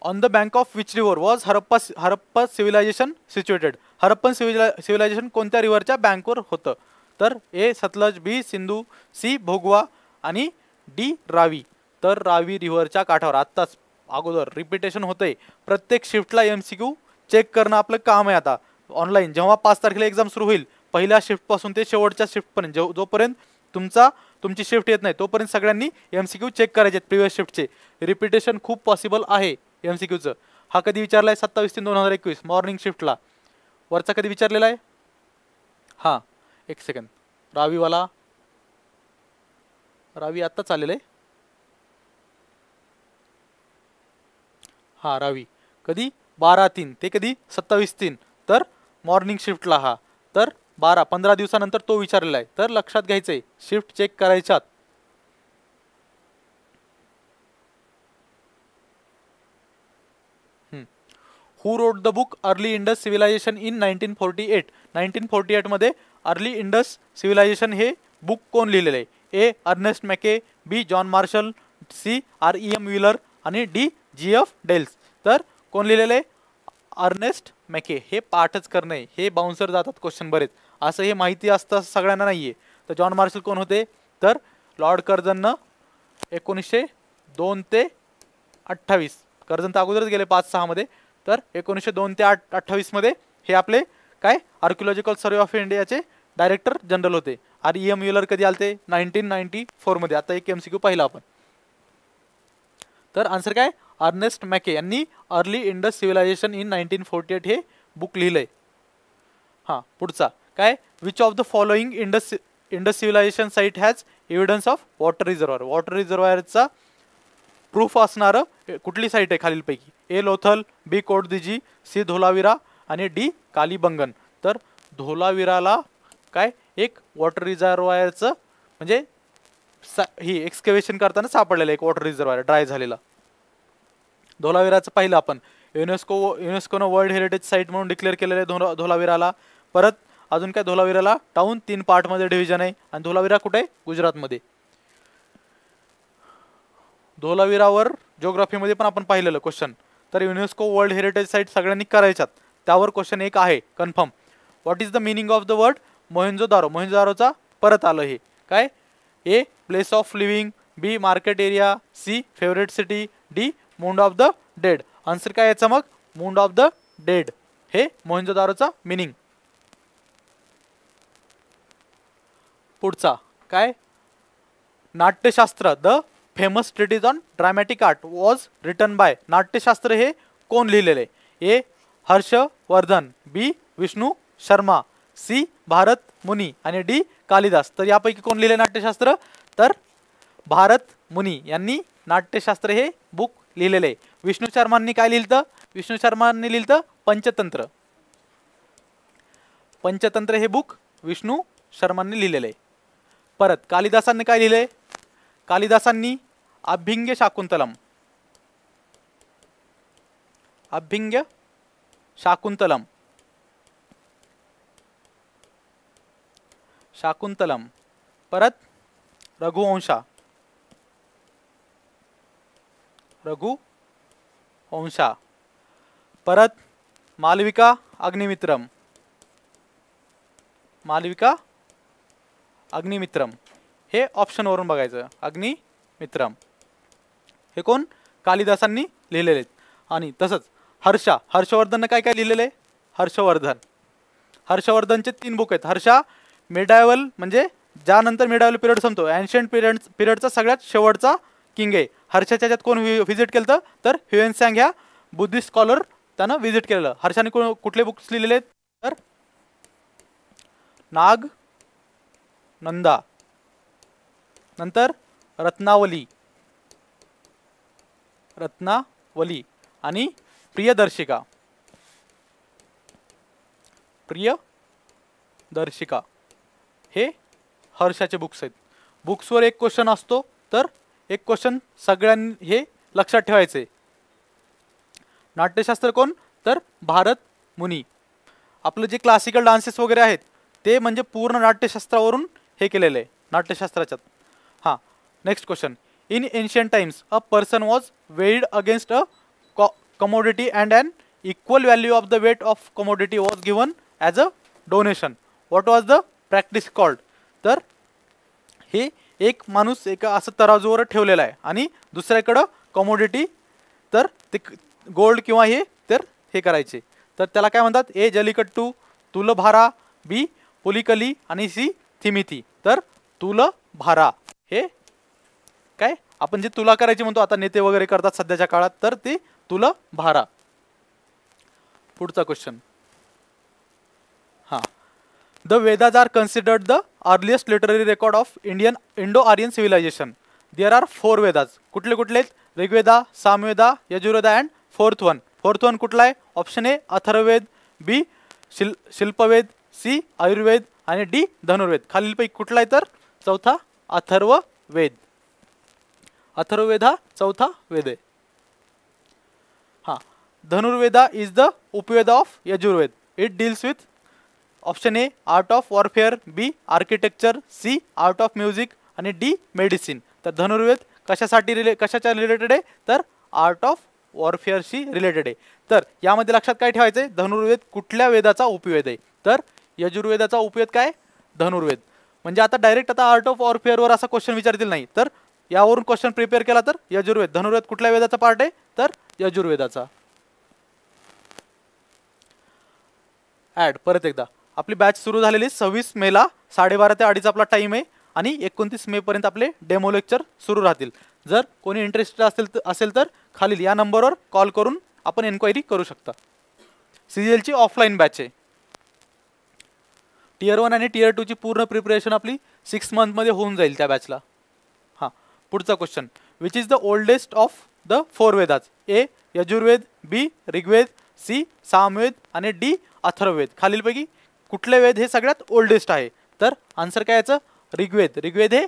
On the bank of which river was Harappa civilisation situated. Harappan civilisation कोणत्या रिव्हरच्या बँकवर होतं? तर A Sutlej, B Sindhu, C Bhogava आणि डी रावी. तर रावी रिव्हरच्या काठावर. आत्ताच अगोदर रिपिटेशन होतंय. प्रत्येक शिफ्टला MCQ चेक करणं आपलं काम आहे. आता ऑनलाईन जेव्हा 5 तारखेला एक्झाम सुरू होईल, पहिल्या शिफ्टपासून ते शेवटच्या शिफ्टपर्यंत जोपर्यंत तुमची शिफ्ट येत नाही तोपर्यंत सगळ्यांनी MCQ चेक करायचे प्रिव्हियस शिफ्टचे. रिपिटेशन खूप पॉसिबल आहे MCQचं. हा कधी विचारला आहे? 27/3/2021 मॉर्निंग शिफ्टला. वरचा कधी विचारलेला आहे? हां एक सेकंड. रावी आत्ता चालेल आहे. हा रावी कधी 12/3 ते कधी 27/3. तर मॉर्निंग शिफ्टला. हा तर 15 दिवसानंतर तो विचारलेला आहे. तर लक्षात घ्यायचंय, शिफ्ट चेक करायच्यात. Who wrote the book early Indus civilisation in 1948. 1948 मध्ये अर्ली इंडस सिव्हिलायझेशन हे बुक कोण लिहिलेलं आहे? A Ernest Mackay, B John Marshall, C REM Wheeler आणि डी GF डेल्स. तर कोण लिहिलेलं आहे? Ernest Mackay. हे पाठच करणे, हे बाउन्सर जातात क्वेश्चन बरेच. असं हे माहिती असतं सगळ्यांना नाहीये. तर जॉन मार्शल कोण होते? तर लॉर्ड कर्झननं 1902 ते 28. कर्झन तर अगोदरच गेले 5-6 मध्ये. तर 1902 ते 28 मध्ये हे आपले काय आर्किओलॉजिकल सर्वे ऑफ इंडियाचे डायरेक्टर जनरल होते. REM व्हीलर कधी आलते? 1994 मध्ये. आता एक MCQ पाहिला आपण. तर आन्सर काय? अर्नेस्ट मॅके यांनी अर्ली इंडस सिव्हिलायझेशन इन 1948 हे बुक लिहिलंय. हां पुढचा काय? Which of the following Indus civilisation site has evidence of water reservoir. Water रिझर्वायरचा प्रूफ असणारं कुठली साईट आहे खालीलपैकी? A Lothal, B Kotdiji, C Dholavira आणि डी कालीबंगन. तर धोलावीराला काय एक वॉटर रिझर्वायरचं म्हणजे ही एक्सकेव्हेशन करताना सापडलेलं एक वॉटर रिझर्वायर ड्राय झालेला. धोलावीराचं पाहिलं आपण. युनेस्कोनं वर्ल्ड हेरिटेज साईट म्हणून डिक्लेअर केलेलं आहे धोलावीराला. परत अजून काय? धोलावीराला टाऊन 3 पार्टमध्ये डिव्हिजन आहे. आणि धोलावीरा कुठे आहे? गुजरातमध्ये. धोलावीरावर जिओग्राफीमध्ये पण आपण पाहिलेलं क्वेश्चन. तर युनेस्को वर्ल्ड हेरिटेज साईट सगळ्यांनी करायच्यात. त्यावर क्वेश्चन एक आहे confirm. What is the meaning of the word Mohenjodaro. मोहेंजोदारोचा परत आलं हे काय? A place of living, B market area, C favourite city, D mound of the dead. Answer काय याचा मग? मुंड ऑफ द डेड हे मोहेंजोदारोचा मिनिंग. पुढचा काय? Natyashastra the famous treatise on dramatic art was written by. Natyashastra हे कोण लिहिलेले? A Harshavardhana, B Vishnu Sharma, C Bharat Muni आणि डी कालिदास. तर यापैकी कोण लिहिले नाट्यशास्त्र? तर भारत मुनी यांनी नाट्यशास्त्र हे बुक लिहिलेले. विष्णू शर्मांनी काय लिहिलं? विष्णू शर्मांनी लिहिलं पंचतंत्र. पंचतंत्र हे बुक विष्णू शर्मांनी लिहिलेले. परत कालिदासांनी काय लिहिले? कालिदासांनी अभ्यंग्य शाकुंतलम. अभ्यंग्य शाकुंतलम. शाकुंतलम. परत रघुवंशा. रघुवंशा. परत मालविका अग्निमित्रम, मालविका अग्निमित्रम हे ऑप्शनवरून बघायचं. अग्निमित्रम हे कोण? कालिदासांनी लिहिलेले आहेत. आणि तसंच हर्षवर्धननं काय काय लिहिलेलं आहे? हर्षवर्धनचे 3 बुक आहेत. हर्षा मिडायवल म्हणजे ज्यानंतर मिडायवल पिरियड संपतो, एन्शियंट पिरियडचा सगळ्यात शेवटचा किंग आहे. हर्षाच्या ह्याच्यात कोण व्हिजिट केलं तर ह्युएनसॅंग ह्या बुद्धिस्ट स्कॉलर त्यानं व्हिजिट केलेलं. हर्षाने कुठले बुक्स लिहिलेले आहेत तर नाग नंदा, नंतर रत्नावली आणि प्रियदर्शिका हे हर्षाचे बुक्स आहेत. बुक्सवर एक क्वेश्चन असतो तर एक क्वेश्चन सगळ्यांनी हे लक्षात ठेवायचे. नाट्यशास्त्र कोण तर भारत मुनी. आपलं जे क्लासिकल डान्सेस वगैरे आहेत ते म्हणजे पूर्ण नाट्यशास्त्रावरून हे केलेलं आहे नाट्यशास्त्राच्यात. हां, next question. In ancient times a person was weighed against a commodity and an equal value of the weight of commodity was given as a donation. What was the practice called? तर हे एक माणूस एका असं तराजूवर ठेवलेला आहे आणि दुसऱ्याकडं commodity तर ते गोल्ड किंवा हे करायचे. तर त्याला काय म्हणतात? ए जलिकट्टू, तुलभारा, बी पुलिकली आणि सी थिमिथी. तर तुलभारा हे काय आपण जे तुला करायचे म्हणतो आता नेते वगैरे करतात सध्याच्या काळात, तर ते तुलभारा. पुढचा क्वेश्चन. हां, the Vedas are considered the earliest literary record of Indo Aryan civilisation. There are 4 Vedas. कुठले कुठले? Rigveda, Samaveda, Yajurveda and fourth one कुठला आहे? Option A Atharvaveda, B Shilpaveda, C Ayurveda आणि डी धनुर्वेद. खालीलपैकी कुठला आहे तर चौथा अथर्ववेद. अथर्ववेद हा चौथा वेद आहे. हां, Dhanurveda is the Upaveda of Yajurveda. It deals with option A art of warfare, B architecture, C art of music आणि डी मेडिसिन. तर धनुर्वेद कशाच्या रिलेटेड आहे तर आर्ट ऑफ वॉरफेअरशी रिलेटेड आहे. तर यामध्ये लक्षात काय ठेवायचं आहे? धनुर्वेद कुठल्या वेदाचा उपवेद आहे तर यजुर्वेदाचा उपवेद काय? धनुर्वेद. म्हणजे आता डायरेक्ट आता आर्ट ऑफ वॉरफेअरवर असा क्वेश्चन विचारतील नाही, तर यावरून क्वेश्चन प्रिपेअर केला तर यजुर्वेद. धनुर्वेद कुठल्या वेदाचा पार्ट आहे तर यजुर्वेदाचा. परत एकदा आपली बॅच सुरू झालेली 26 मेला 12:30 ते 2:30 आपला टाइम आहे आणि 29 मे पर्यंत आपले डेमो लेक्चर सुरू राहतील. जर कोणी इंटरेस्टेड असेल तर खालील या नंबरवर कॉल करून आपण एन्क्वायरी करू शकता. सीजीएलची ऑफलाईन बॅच आहे. टियर 1 आणि टियर 2 ची पूर्ण प्रिपरेशन आपली 6 मंथमध्ये होऊन जाईल त्या बॅचला. हां, पुढचा question. Which is the oldest of the 4 Vedas? A Yajurveda, B Rigveda, C Samaveda आणि डी अथर्ववेद. खालीलपैकी कुठले वेद हे सगळ्यात ओल्डेस्ट आहे तर आन्सर काय याचं? ऋग्वेद. ऋग्वेद हे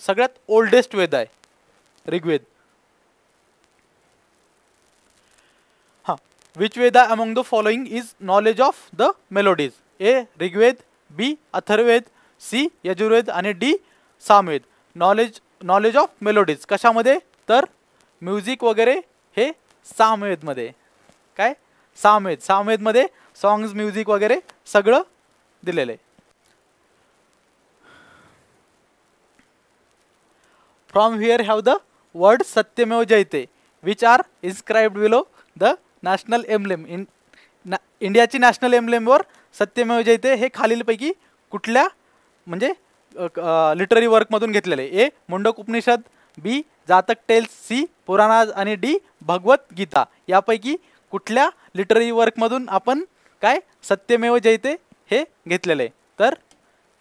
सगळ्यात ओल्डेस्ट वेद आहे. ऋग्वेद. हां, which Veda among the following is knowledge of the melodies? A Rigveda, B Atharvaveda, C Yajurveda आणि D Samaveda. Knowledge of melodies कशामध्ये तर म्युझिक वगैरे हे सामवेदमध्ये. काय? सामवेदमध्ये सॉंग्स, म्युझिक वगैरे सगळं दिलेलं आहे. From here have the word Satyameva Jayate which are inscribed below the national emblem. इंडियाची नॅशनल एम्ब्लेमवर सत्यमेव जयते हे खालीलपैकी कुठल्या म्हणजे लिटररी वर्कमधून घेतलेले? ए मुंडक उपनिषद, बी जातक टेल्स, सी पुराणाज आणि डी भगवत गीता. यापैकी कुठल्या लिटररी वर्कमधून आपण काय सत्यमेव जयते हे घेतलेले? तर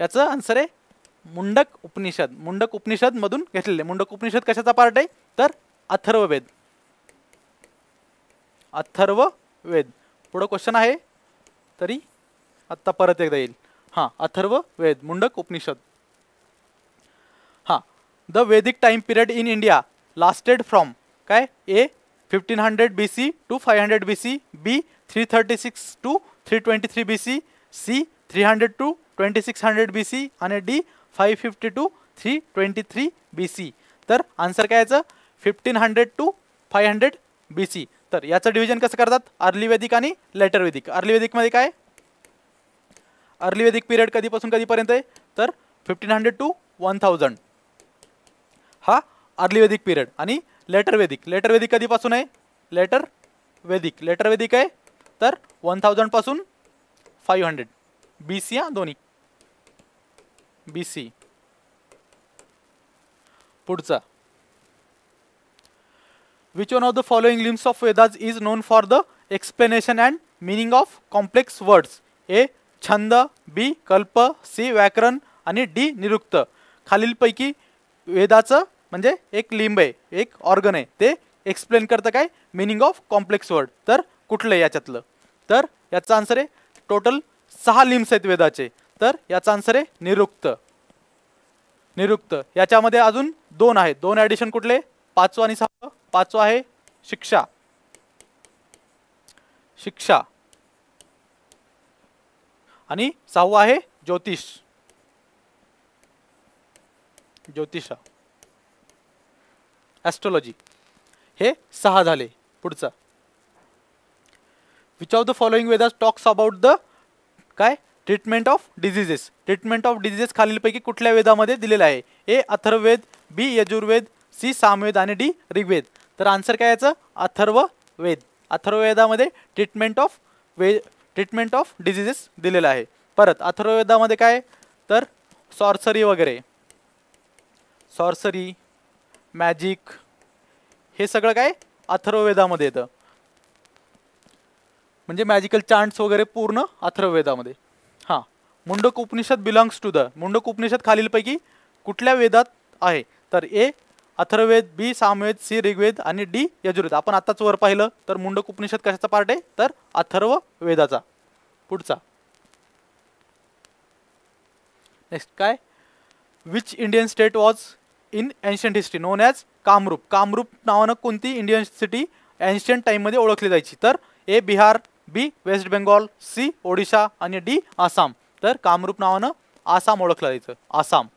याचं आन्सर आहे मुंडक उपनिषद. मुंडक उपनिषद मधून घेतलेले. मुंडक उपनिषद कशाचा पार्ट आहे तर अथर्ववेद. अथर्ववेद. पुढं क्वेश्चन आहे तरी आत्ता परत एकदा येईल. हां, अथर्ववेद, मुंडक उपनिषद. हां, the Vedic time period in India lasted from काय? A 1500 BC to 500 BC, B 336 to 323 BC, C 300 to 2600 BC आणि डी 550 टू 323 BC. तर आन्सर काय याचं? 1500 टू 500 BC. तर याचं डिव्हिजन कसं करतात, अर्ली वैदिक आणि लेटर वैदिक. अर्ली वैदिकमध्ये काय, अर्ली वैदिक पिरियड कधीपासून कधीपर्यंत आहे, तर 1500 to 1000 हा अर्ली वैदिक पिरियड. आणि लेटर वैदिक, लेटर वैदिक कधीपासून आहे, लेटर वैदिक आहे तर 1000 पासून 500 BC. हा दोन्ही BC. पुढचा, which one of the following limbs of Vedas is known for the explanation and meaning of complex words? A. छंद, B. कल्प, C. व्याकरण आणि D. निरुक्त. खालीलपैकी वेदाचं म्हणजे एक लिंब आहे, एक ऑर्गन आहे, ते एक्सप्लेन करतं काय, मिनिंग ऑफ कॉम्प्लेक्स वर्ड. तर कुठलं आहे याच्यातलं, तर याचा आन्सर आहे टोटल 6 लिम्स आहेत वेदाचे, तर याचा आन्सर आहे निरुक्त. निरुक्त. याच्यामध्ये अजून 2 आहेत, 2 ॲडिशन कुठले, 5वं आणि 6वं. 5वं आहे शिक्षा, शिक्षा आणि 6वं आहे ज्योतिष, ज्योतिषा, ॲस्ट्रोलॉजी. हे 6 झाले. पुढचा, which of the following Vedas talks about the काय, treatment of diseases. Treatment of diseases खालीलपैकी कुठल्या वेदामध्ये दिलेला आहे. A. Atharvaveda, B. Yajurveda, C. Samaveda आणि डी. ऋग्वेद. तर आन्सर काय याचं, अथर्ववेद. अथर्ववेदामध्ये ट्रीटमेंट ऑफ डिझिजेस दिलेला आहे. परत अथर्ववेदामध्ये काय, तर सॉर्सरी वगैरे, सॉर्सरी, मॅजिक, हे सगळं काय अथर्ववेदामध्ये येतं. म्हणजे मॅजिकल चांट्स वगैरे पूर्ण अथर्ववेदामध्ये. हां, मुंडक उपनिषद बिलॉंग्स टू द, मुंडक उपनिषद खालीलपैकी कुठल्या वेदात आहे, तर ए. अथर्ववेद, बी. सामवेद, सी. ऋग्वेद आणि डी. यजुर्वेद. आपण आताच वर पाहिलं तर मुंडक उपनिषद कशाचा पार्ट आहे, तर अथर्ववेदाचा. पुढचा, नेक्स्ट काय, which Indian state was in ancient history known as Kamrup. Kamrup नावानं कोणती इंडियन सिटी एन्शियंट टाईममध्ये ओळखली जायची, तर A. Bihar, B. West Bengal, C. Odisha आणि डी. आसाम. तर कामरूप नावानं आसाम ओळखलं जायचं, आसाम.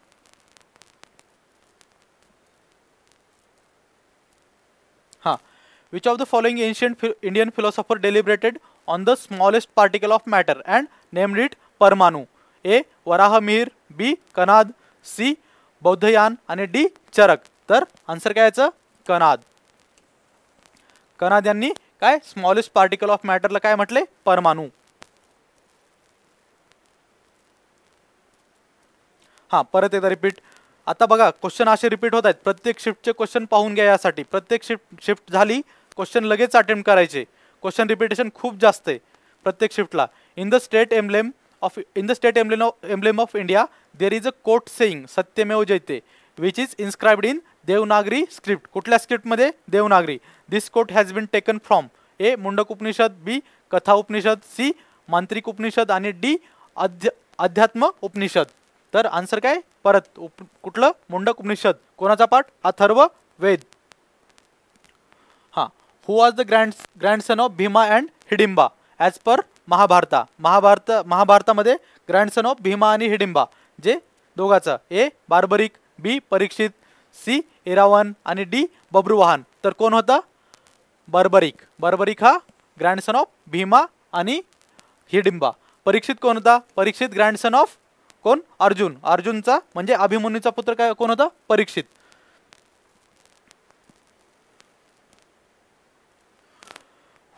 हां, which of the following ancient Indian philosopher deliberated on the smallest particle of matter and named it paramanu. A. Varahamihira, B. Kanad, C. बौद्धयान आणि डी. चरक. तर आन्सर काय याचं, कनाद. कनाद यांनी काय स्मॉलेस्ट पार्टिकल ऑफ मॅटरला काय म्हटले, परमाणु. हां, परत एकदा रिपीट. आता बघा क्वेश्चन असे रिपीट होत आहेत, प्रत्येक शिफ्टचे क्वेश्चन पाहून घ्या. यासाठी प्रत्येक शिफ्ट झाली क्वेश्चन लगेच अटेम्प्ट करायचे. क्वेश्चन रिपिटेशन खूप जास्त आहे प्रत्येक शिफ्टला. In the state emblem of India there is a quote saying Satyameva Jayate which is inscribed in Devanagari script. कुठल्या स्क्रिप्टमध्ये, Devanagari. This quote has been taken from A. Mundaka Upanishad, बी. कथा उपनिषद, सी. मांत्रिक उपनिषद आणि डी. अध्यात्म उपनिषद. तर आन्सर काय, परत कुठलं, मुंडक उपनिषद. कोणाचा पाठ, अथर्ववेद. हां, who was the grandson of Bhima and Hidimba as per Mahabharata. महाभारतामध्ये ग्रँडसन ऑफ भीमा आणि हिडिंबा जे दोघाचा, A. Barbarik, B. Parikshit, C. Iravan आणि डी. बब्रुवाहन. तर कोण होता, बार्बरिक. बार्बरिक हा ग्रँडसन ऑफ भीमा आणि हिडिंबा. परीक्षित कोण होता, परीक्षित ग्रँडसन ऑफ कोण, अर्जुन. अर्जुनचा म्हणजे अभिमन्यूचा पुत्र काय कोण होता, Parikshit.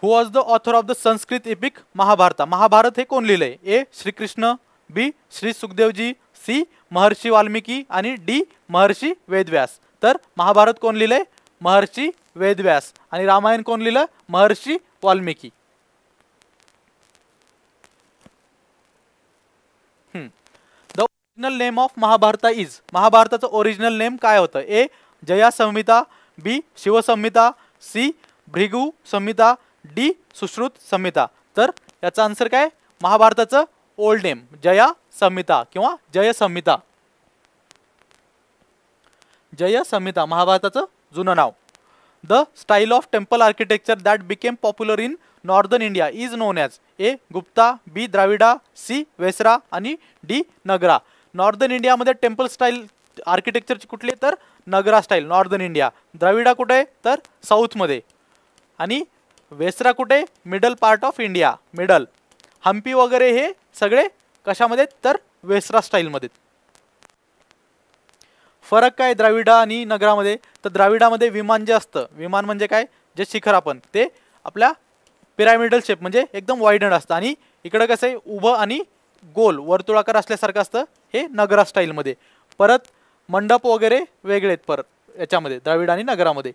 Who was the author of the Sanskrit epic Mahabharata. Mahabharat हे कोण लिहिलंय, A. Shrikrishna, B. Shri Sukhdevji, C. Maharshi Valmiki आणि डी. महर्षी वेदव्यास. तर महाभारत कोण लिहिलंय, महर्षी वेदव्यास. आणि रामायण कोण लिहिलं, Maharshi Valmiki. The original name of Mahabharata is. महाभारताचं ओरिजिनल नेम काय होतं, ए. जया संहिता, बी. शिवसंहिता, सी. भृगु संहिता, डी. सुश्रुत संहिता. तर याचा आन्सर काय, महाभारताचं ओल्ड नेम जया संहिता किंवा जय संहिता. जय संहिता महाभारताचं जुनं नाव. The style of temple architecture that became popular in northern India is known as A. Gupta, B. Dravida, C. Vesara आणि डी. नगरा. नॉर्दर्न इंडियामध्ये टेम्पल स्टाईल आर्किटेक्चरची कुठली, तर नगरा स्टाईल नॉर्दर्न इंडिया. द्राविडा कुठे आहे, तर साऊथमध्ये. आणि वेसरा कुठे? Middle part of India, middle. Hampi वगैरे हे सगळे कशामध्ये? तर वेसरा स्टाईलमध्ये. फरक काय द्राविडा आणि नगरामध्ये? तर द्राविडामध्ये विमान जे असतं, विमान म्हणजे काय? जे शिखर आपण ते आपल्या पिरामिडल शेप म्हणजे एकदम वाईडन असतं, आणि इकडं कसं आहे उभं आणि गोल वर्तुळाकार असल्यासारखं असतं हे नगरा स्टाईलमध्ये. परत मंडप वगैरे वेगळे आहेत परत याच्यामध्ये द्राविड आणि नगरामध्ये.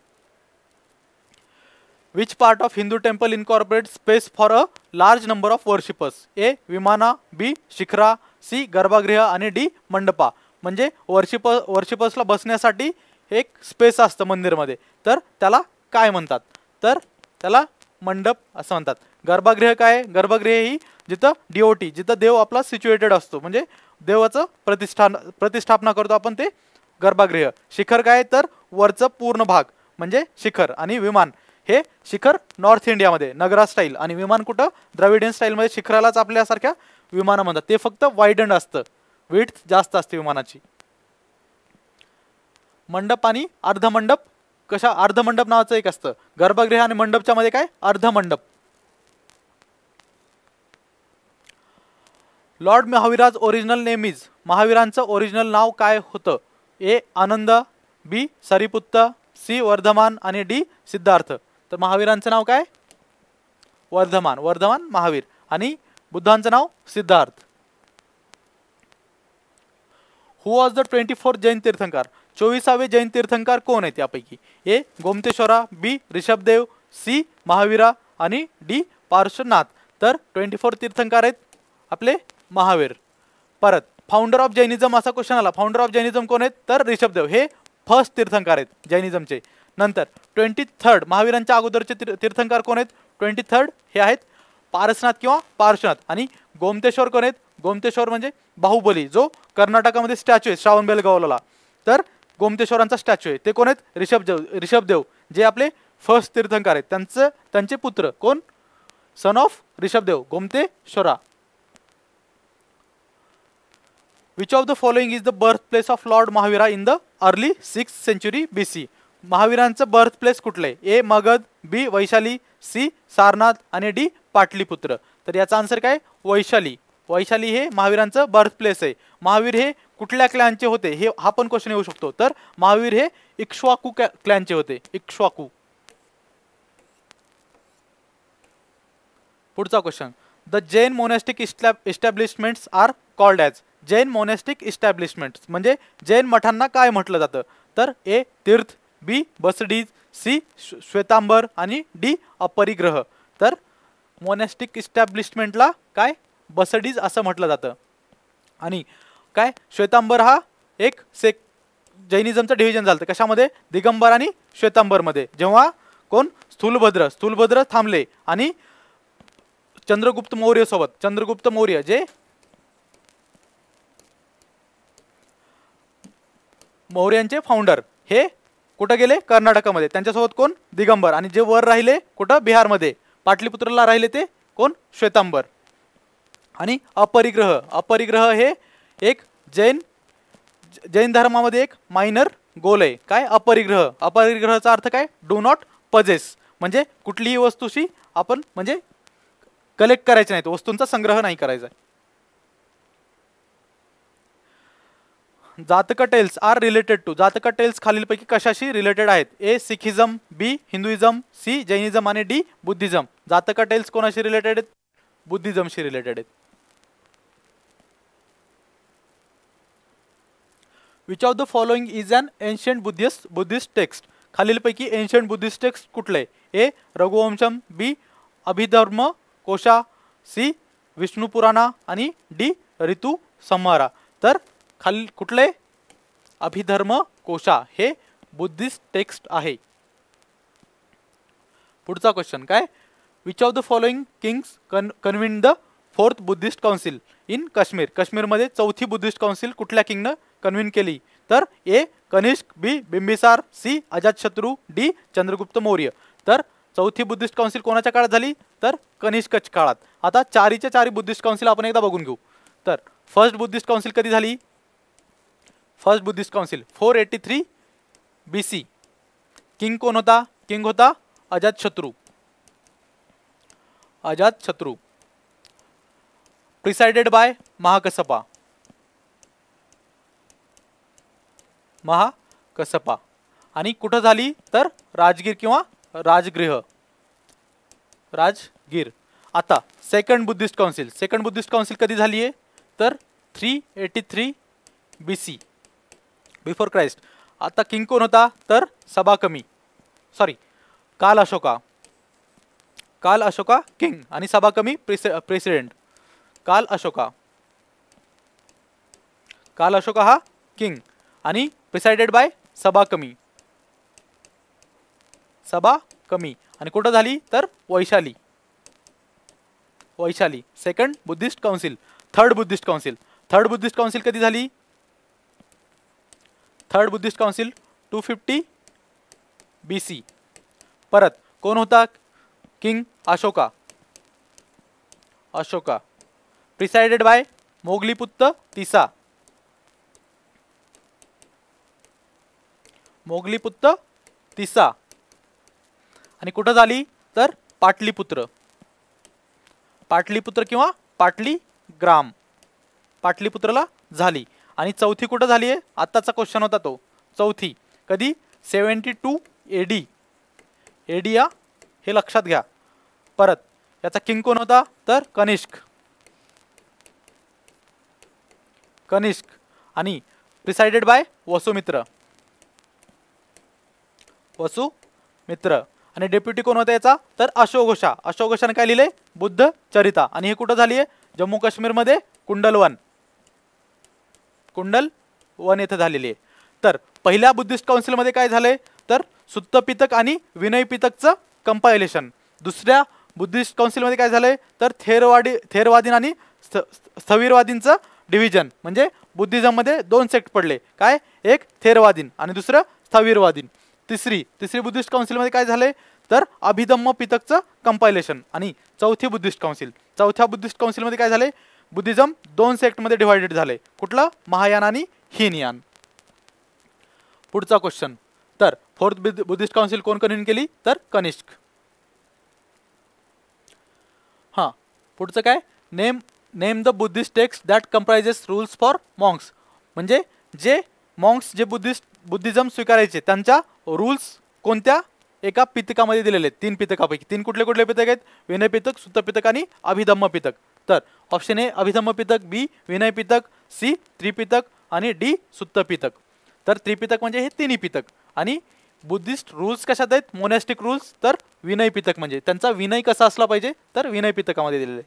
Which part of Hindu temple incorporate space for a large number of worshippers? A vimana, B shikhara, C गर्भगृह आणि डी मंडपा. म्हणजे वर्शिपर्सला बसण्यासाठी एक स्पेस असतं मंदिरमध्ये, तर त्याला काय म्हणतात? तर त्याला मंडप असं म्हणतात. गर्भगृह काय? गर्भगृह ही जिथं डिओटी, जिथं देव आपला सिच्युएटेड असतो, म्हणजे देवाचं प्रतिष्ठापना करतो आपण, ते गर्भगृह. शिखर काय? तर वरचं पूर्ण भाग म्हणजे शिखर. आणि विमान हे शिखर नॉर्थ इंडियामध्ये नगरा स्टाईल, आणि विमान कुठं? द्रविडियन स्टाईलमध्ये शिखरालाच आपल्यासारख्या विमानं म्हणतात. ते फक्त वाईडंड असतं, विड्थ जास्त असते विमानाची. मंडप आणि अर्धमंडप कशा? अर्धमंडप नावाचं एक असतं. गर्भगृह आणि मंडपच्या मध्ये काय? Ardhamandapa. Lord Mahavira's original name is? महावीरांचं ओरिजिनल नाव काय होतं? ए आनंद, बी सरिपुत्त, सी वर्धमान आणि डी सिद्धार्थ. तर महावीरांचं नाव काय? वर्धमान, वर्धमान महावीर. आणि बुद्धांचं नाव सिद्धार्थ. हु वॉज द 24th जैन तीर्थंकर? 24वे जैन तीर्थंकर कोण आहेत यापैकी? ए गोमतेश्वरा, बी ऋषभदेव, सी महावीरा आणि डी पार्श्वनाथ. तर 24 तीर्थंकर आहेत आपले महावीर. परत फाउंडर ऑफ जैनिझम असा क्वेश्चन आला. फाउंडर ऑफ जैनिझम कोण आहेत? तर ऋषभदेव, हे फर्स्ट तीर्थंकर आहेत जैनिझमचे. नंतर 23rd महावीरांच्या अगोदरचे तीर्थंकर कोण आहेत? 23rd हे आहेत पारसनाथ किंवा पार्श्वनाथ. आणि गोमतेश्वर कोण आहेत? गोमतेश्वर म्हणजे बाहुबली, जो कर्नाटकामध्ये स्टॅच्यू आहे श्रावणबेळगोळला, तर गोमतेश्वरांचा स्टॅच्यू आहे. ते कोण आहेत? ऋषभदेव जे आपले फर्स्ट तीर्थंकर आहेत. त्यांचे पुत्र कोण? Son of Rishabhdev, Gomateshwara. Which of the following is the birth place of lord Mahavira in the early 6th century BC? महावीरांचं बर्थ प्लेस कुठलं आहे? A Magadha, B Vaishali, C Sarnath आणि डी पाटलीपुत्र. तर याचा आन्सर काय? वैशाली. वैशाली हे महावीरांचं बर्थ प्लेस आहे. महावीर हे कुठल्या क्लॅनचे होते? हे हा पण क्वेश्चन येऊ शकतो. तर महावीर हे इक्ष्वाकू क्लॅनचे होते, इक्ष्वाकू. पुढचा question. The Jain monastic establishments are called as? Jain monastic establishments म्हणजे जैन मठांना काय म्हटलं जातं? तर ए तीर्थ, बी बसडीज, सी श्वेतांबर आणि डी अपरिग्रह. तर मोनॅस्टिक इस्टॅब्लिशमेंटला काय? बसडीज असं म्हटलं जातं. आणि काय? श्वेतांबर हा एक जैनिझमचं डिव्हिजन झालं कशामध्ये? दिगंबर आणि श्वेतांबरमध्ये. जेव्हा कोण? स्थूलभद्र थांबले आणि चंद्रगुप्त मौर्य सोबत, चंद्रगुप्त मौर्य जे मौर्यांचे फाउंडर, हे कुठं गेले? कर्नाटकामध्ये. त्यांच्यासोबत कोण? दिगंबर. आणि जे वर राहिले कुठं? बिहारमध्ये. पाटलीपुत्रला राहिले ते कोण? श्वेतांबर. आणि अपरिग्रह, अपरिग्रह हे एक जैन धर्मामध्ये एक मायनर गोल आहे. काय? अपरिग्रह. अपरिग्रहाचा अर्थ काय? डू नॉट पजेस, म्हणजे कुठलीही वस्तूशी आपण म्हणजे कलेक्ट करायचे नाहीत, वस्तूंचा संग्रह नाही करायचा. Jataka tales are related to? Jataka tales खालीलपैकी कशाशी रिलेटेड आहेत? A Sikhism, B Hinduism, C Jainism आणि डी बुद्धिझम. जातक टेल्स कोणाशी रिलेटेड आहेत? बुद्धिझमशी रिलेटेड आहेत. Which of the following is an ancient Buddhist text? खालीलपैकी एन्शियंट बुद्धिस्ट टेक्स्ट कुठले? A Raghuvamsham, B Abhidharma Kosha, C Vishnu Purana आणि डी ऋतू संहारा. तर खाली कुठले? अभिधर्म कोशा हे बुद्धिस्ट टेक्स्ट आहे. पुढचा क्वेश्चन काय? Which of the following kings convened the 4th Buddhist council in Kashmir? काश्मीरमध्ये 4थी बुद्धिस्ट काउन्सिल कुठल्या किंगनं कन्व्हिन केली? तर A Kanishka, B Bimbisara, C Ajatashatru, D Chandragupta Maurya. तर 4थी बुद्धिस्ट काउन्सिल कोणाच्या काळात झाली? तर कनिष्कच्या काळात. आता चारीच्या चारी बुद्धिस्ट काउन्सिल आपण एकदा बघून घेऊ. तर फर्स्ट बुद्धिस्ट काउन्सिल कधी झाली? First Buddhist council 483 BC. King कोण होता? किंग होता अजातशत्रू. अजातशत्रू. Presided by Mahakassapa. महाकसपा. आणि कुठं झाली तर राजगीर किंवा राजगृह. राजगीर. आता second Buddhist council. Second Buddhist council कधी झाली आहे तर 383 BC बिफोर क्राइस्ट. आता किंग कोण होता तर सभाकमी, सॉरी काल अशोका. काल अशोका किंग आणि सभाकमी प्रेसिडेंट. काल अशोका. काल अशोका हा किंग आणि प्रिसाइडेड बाय सभाकमी. सभाकमी. आणि कुठं झाली तर Vaishali. Vaishali. Second Buddhist council. Third Buddhist council. Third Buddhist council कधी झाली. Third Buddhist council 250 BC. परत कोण होता king Ashoka. Ashoka. Presided bye Moggaliputta तिसा. मोगलीपुत्र तिसा. आणि कुठं झाली तर पाटलीपुत्र. पाटलीपुत्र किंवा पाटली ग्राम. पाटलीपुत्रला झाली. आणि चौथी कुठं झाली आहे आत्ताचा क्वेश्चन होता तो. चौथी कधी 72 AD. AD या हे लक्षात घ्या. परत याचा किंग कोण होता तर कनिष्क. कनिष्क. आणि प्रिसाइडेड बाय वसुमित्र. वसुमित्र. आणि डेप्युटी कोण होता याचा तर अशोघोषा. अशोघोषाने काय लिहिले बुद्ध चरिता. आणि हे कुठं झाली आहे जम्मू काश्मीर मध्ये कुंडलवन. कुंडलवन येथे झालेली आहे. तर पहिल्या बुद्धिस्ट काउन्सिल मध्ये काय झालंय तर सुत्त पितक आणि विनय पितकचं कंपायलेशन. दुसऱ्या बुद्धिस्ट काउन्सिल मध्ये काय झालंय तर थेरवादी आणि स्थविरवादींचं डिव्हिजन. म्हणजे बुद्धिझम मध्ये दोन सेक्ट पडले. काय एक थेरवादीन आणि दुसरं स्थविरवादीन. तिसरी बुद्धिस्ट काउन्सिल मध्ये काय झालंय तर अभिधम्म पितकचं कंपायलेशन. आणि चौथी बुद्धिस्ट काउन्सिल. चौथ्या बुद्धिस्ट काउन्सिल मध्ये काय झालंय बुद्धिझम दोन सेक्ट मध्ये डिवायडेड झाले. कुठलं महायान आणि हीनयान. पुढचा क्वेश्चन तर फोर्थ बुद्धिस्ट काउन्सिल कोण कन्व्हेन केली तर कनिष्क. हां पुढचं काय name the Buddhist text that comprises rules for Monks. म्हणजे जे मॉन्क्स जे बुद्धिझम स्वीकारायचे त्यांच्या रूल्स कोणत्या एका पितकामध्ये दिलेले आहेत. 3 पितकापैकी. 3 कुठले कुठले पितक आहेत विनय पितक, सुत्त पितक आणि अभिधम्म पितक. तर option A Abhidhamma Pitaka, B Vinaya Pitaka, C Tripitaka आणि डी सुत्त पितक. तर त्रिपितक म्हणजे हे तिन्ही पितक. आणि बुद्धिस्ट रूल्स कशात आहेत मोनॅस्टिक रूल्स तर विनय पितक. म्हणजे त्यांचा विनय कसा असला पाहिजे तर विनय पितकामध्ये दिलेले.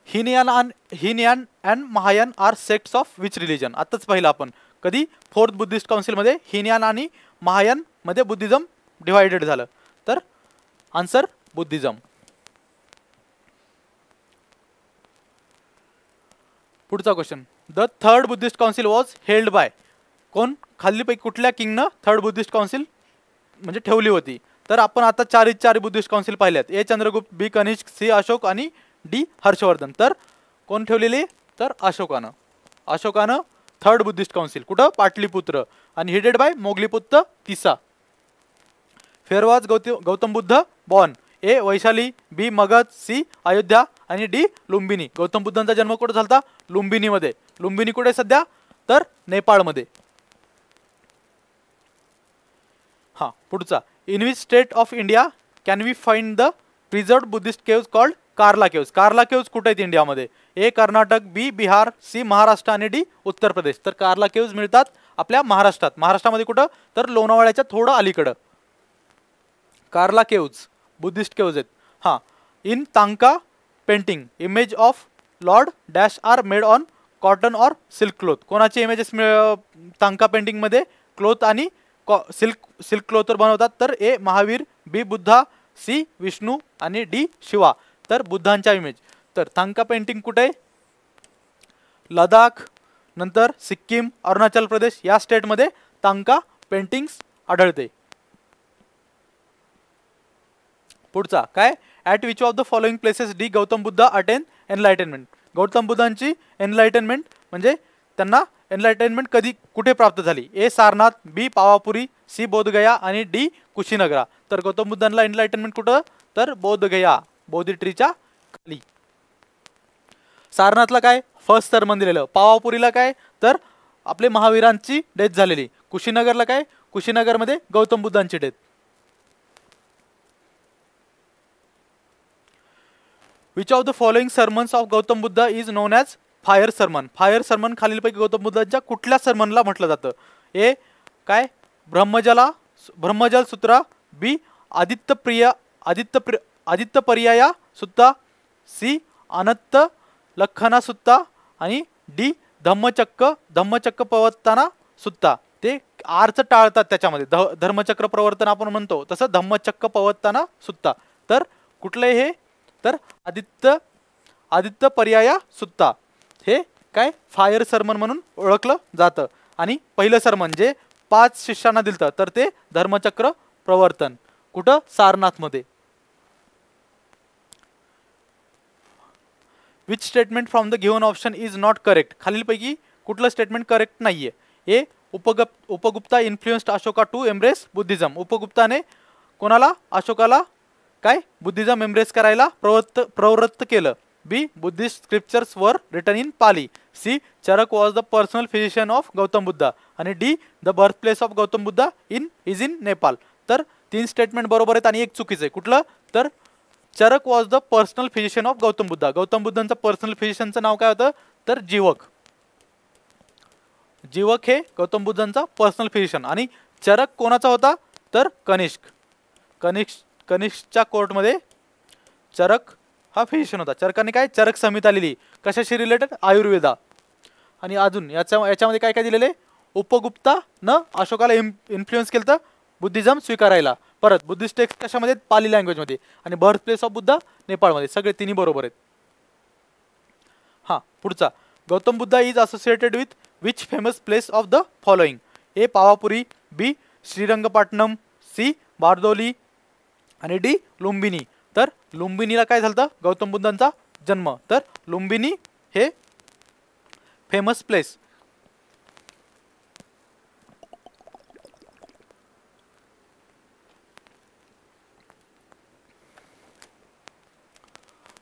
Hinayana and Mahayana are sects of which religion. आताच पाहिलं आपण कधी फोर्थ बुद्धिस्ट काउन्सिल मध्ये हीनयान आणि महायान मध्ये बुद्धिझम डिवायडेड झालं. तर आन्सर बुद्धिझम. पुढचा question the third Buddhist council was held by. कोण खालीपैकी कुठल्या किंगनं थर्ड बुद्धिस्ट काउन्सिल म्हणजे ठेवली होती. तर आपण आता 4 बुद्धिस्ट काउन्सिल पाहिल्यात. A Chandragupta, B Kanishka, C Ashok आणि डी हर्षवर्धन. तर कोण ठेवलेली तर अशोकानं. अशोकानं थर्ड बुद्धिस्ट काउन्सिल कुठं पाटलीपुत्र आणि headed by Moggaliputta Tissa. Where was Gautam Buddha born. A Vaishali, B Magadh, C Ayodhya आणि डी लुंबिनी. गौतम बुद्धांचा जन्म कुठे झाला लुंबिनीमध्ये. लुंबिनी कुठे सध्या तर नेपाळमध्ये. हां पुढचा in which state of India can we find the preserved Buddhist caves called Karla caves. Karla caves कुठे आहेत इंडियामध्ये. A Karnataka, B Bihar, C Maharashtra आणि डी उत्तर प्रदेश. तर कार्ला केव्ज मिळतात आपल्या महाराष्ट्रात. महाराष्ट्रामध्ये कुठं तर लोणावळ्याच्या थोडं अलीकडं कार्ला केव्ज बुद्धिस्ट केव्ज आहेत. हां in thangka painting image of Lord dash are made on cotton or silk cloth. कोणाचे इमेजेस तांका पेंटिंगमध्ये क्लोथ आणि सिल्क क्लोथवर बनवतात. तर A Mahavir, B Buddha, C Vishnu आणि डी शिवा. तर बुद्धांच्या इमेज. तर तांका पेंटिंग कुठे लडाख नंतर सिक्कीम अरुणाचल प्रदेश या स्टेटमध्ये तांका पेंटिंग्स आढळते. पुढचा काय at which of the following places did Gautam Buddha attain enlightenment. Gautam बुद्धांची एनलायटनमेंट म्हणजे त्यांना एनलायटनमेंट कधी कुठे प्राप्त झाली. A Sarnath, B Pavapuri, C Bodhgaya आणि डी कुशीनगरा. तर गौतम बुद्धांना एनलायटनमेंट कुठं तर बोधगया बोधी ट्रीच्या खाली. सारनाथला काय फर्स्ट सरमन दिलेलं. पावापुरीला काय तर आपले महावीरांची डेथ झालेली. कुशीनगरला काय कुशीनगरमध्ये गौतम बुद्धांची death. Which of the following sermons of Gautam Buddha is known as fire sermon. Fire sermon खालीलपैकी गौतम बुद्धांच्या कुठल्या सरमनला म्हटलं जातं. ए काय ब्रह्मजल सूत्रा, बी आदित्य पर्याया सुत्ता, सी अनंत लखना सुत्ता आणि डी धम्मचक्र प्रवर्तना सुत्ता. ते आरचं टाळतात त्याच्यामध्ये. धर्मचक्र प्रवर्तन आपण म्हणतो तसं धम्मचक्र प्रवर्तना सुत्ता. तर कुठलं हे तर आदित्य पर्याया सुत्ता हे काय फायर सरमन म्हणून ओळखलं जातं. आणि पहिलं सरमन जे 5 शिष्यांना दिलतं तर ते धर्मचक्र प्रवर्तन. कुठं सारनाथमध्ये. Which statement from the given option is not correct. खालीलपैकी कुठलं स्टेटमेंट करेक्ट नाहीये. A Upagupta influenced Ashoka to embrace Buddhism. उपगुप्ताने कोणाला अशोकाला काय बुद्धिझम एम्ब्रेस करायला प्रवृत्त केलं. B Buddhist scriptures were written in Pali. C Charaka was the personal physician of Gautam Buddha. आणि D the birth place of Gautam Buddha is in Nepal. तर 3 स्टेटमेंट बरोबर आहेत आणि एक चुकीचं आहे. कुठलं तर Charaka was the personal physician of Gautam Buddha. Gautam बुद्धांचं पर्सनल फिजिशियनचं नाव काय होतं तर जीवक. जीवक हे गौतम बुद्धांचा पर्सनल फिजिशियन. आणि चरक कोणाचा होता तर कनिष्कच्या कोर्टमध्ये चरक हा फिजिशियन होता. चरकाने काय चरक संहिता लिहिली. कशाशी रिलेटेड आयुर्वेदा. आणि अजून याच्यामध्ये काय काय दिलेले उपगुप्ता न अशोकाला इन्फ्लुएन्स केलं बुद्धिझम स्वीकारायला. परत बुद्धिस्ट टेक्स्ट कशामध्ये पाली लँग्वेजमध्ये. आणि बर्थ प्लेस ऑफ बुद्धा नेपाळमध्ये. सगळे तिन्ही बरोबर आहेत. हां पुढचा Gautam Buddha is associated with which famous place of the following. A Pavapuri, B Srirangapatna, C Bardoli आणि डी लुंबिनी. तर लुंबिनीला काय झालं गौतम बुद्धांचा जन्म. तर लुंबिनी हे फेमस प्लेस.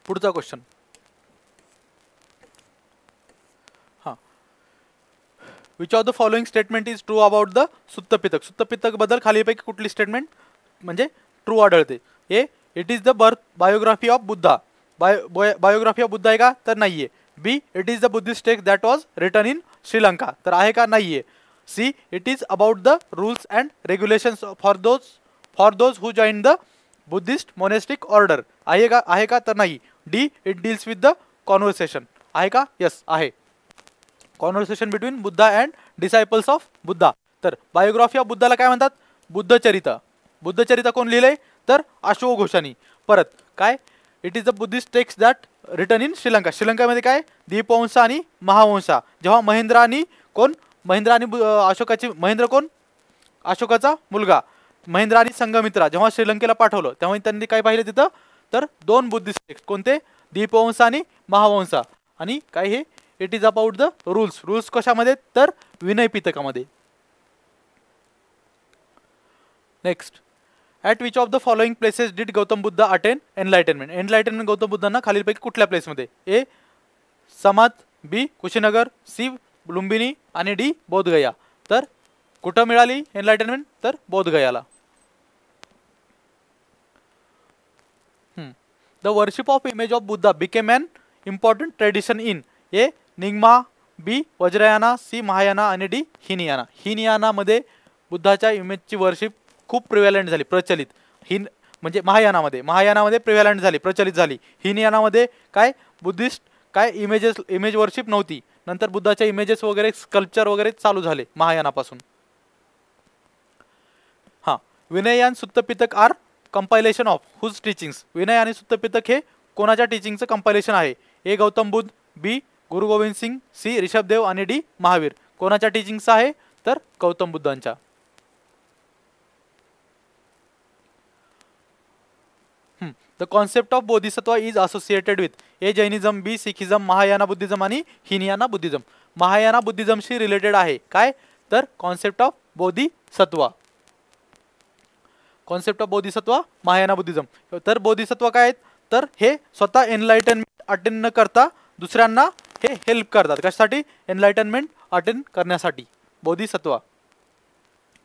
पुढचा क्वेश्चन. हां which of the following statement is true about the Sutta Pitaka. Sutta Pitaka बद्दल खालीपैकी कुठली स्टेटमेंट म्हणजे ट्रू आढळते. A it is the birth biography of Buddha. Biography of Buddha आहे का तर नाहीये. B it is the Buddhist text that was written in Sri Lanka. तर आहे का नाहीये. C it is about the rules and regulations for those who join the Buddhist monastic order. आहे का तर नाही. D it deals with the conversation. आहे का यस आहे. Conversation between Buddha and disciples of Buddha. तर बायोग्राफी ऑफ बुद्धाला काय म्हणतात बुद्धचरिता. बुद्धचरिता कोण लिहिलंय तर अशोक घोषानी. परत काय it is the Buddhist text that written in Sri Lanka. श्रीलंकामध्ये काय दीपवंशा आणि महावंशा. जेव्हा महेंद्र आणि अशोकाची महेंद्र कोण अशोकाचा मुलगा महेंद्र आणि संघमित्रा जेव्हा श्रीलंकेला पाठवलं तेव्हा त्यांनी काय पाहिलं तिथं तर 2 बुद्धिस्ट टेक्स्ट. कोणते दीपवंशा आणि महावंशा. आणि काय हे it is about the rules कशामध्ये तर विनय पिटकामध्ये. Next at which of the following places did Gautam Buddha attain enlightenment. Enlightenment Gautam बुद्धांना खालीलपैकी कुठल्या प्लेसमध्ये. ए समात, बी कुशीनगर, सी लुंबिनी आणि डी बोधगया. तर कुठं मिळाली एनलाइटनमेंट तर बोधगयाला. The worship of image of Buddha became an important tradition in. A Nyingma, B Vajrayana, C Mahayana आणि डी हिनियाना. हिनियानामध्ये बुद्धाच्या इमेजची वर्शिप खूप प्रिव्हॅलंट झाली प्रचलित. म्हणजे महायानामध्ये प्रिव्हॅलंट झाली प्रचलित झाली. हिनियानामध्ये काय बुद्धिस्ट काय इमेज वर्शिप नव्हती. नंतर बुद्धाच्या इमेजेस वगैरे स्कल्पचर वगैरे चालू झाले महायानापासून. हां विनय आणि Sutta Pitaka are compilation of whose teachings. Vinaya आणि सुत्त पिटक हे कोणाच्या टीचिंगचं कंपायलेशन आहे. ए गौतम बुद्ध, बी गुरु गोविंद सिंग, सी ऋषभदेव आणि डी महावीर. कोणाच्या टीचिंगचं आहे तर गौतम बुद्धांच्या. The concept of Bodhisattva is associated with. A Jainism, B Sikhism, Mahayana Buddhism आणि हिनियाना बुद्धिझम. महायाना बुद्धिझमशी रिलेटेड आहे काय तर concept of Bodhisattva. Concept of Bodhisattva Mahayana Buddhism. तर बोधिसत्व काय आहेत तर हे स्वतः एनलाइटनमेंट अटेंड न करता दुसऱ्यांना हे हेल्प करतात. कशासाठी? एनलाइटनमेंट अटेंड करण्यासाठी. बोधिसत्व.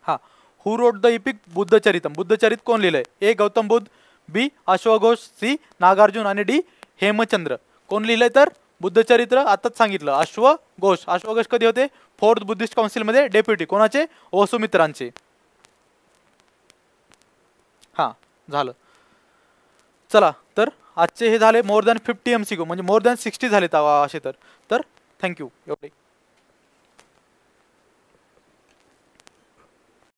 हां, हु रोट द इपिक बुद्धचरितम. बुद्धचरित कोण लिहिलंय? ए गौतम बुद्ध, बी अश्वघोष, सी नागार्जुन आणि डी हेमचंद्र. कोण लिहिलंय? तर बुद्धचरित्र आताच सांगितलं अश्वघोष. अश्वघोष कधी होते? 4th Buddhist काउन्सिलमध्ये deputy. कोणाचे? वसुमित्रांचे. हां, झालं. चला, तर आजचे हे झाले मोर दॅन 50 MCQ, म्हणजे मोर दॅन 60 झाले असे. तर थँक्यू एवढे.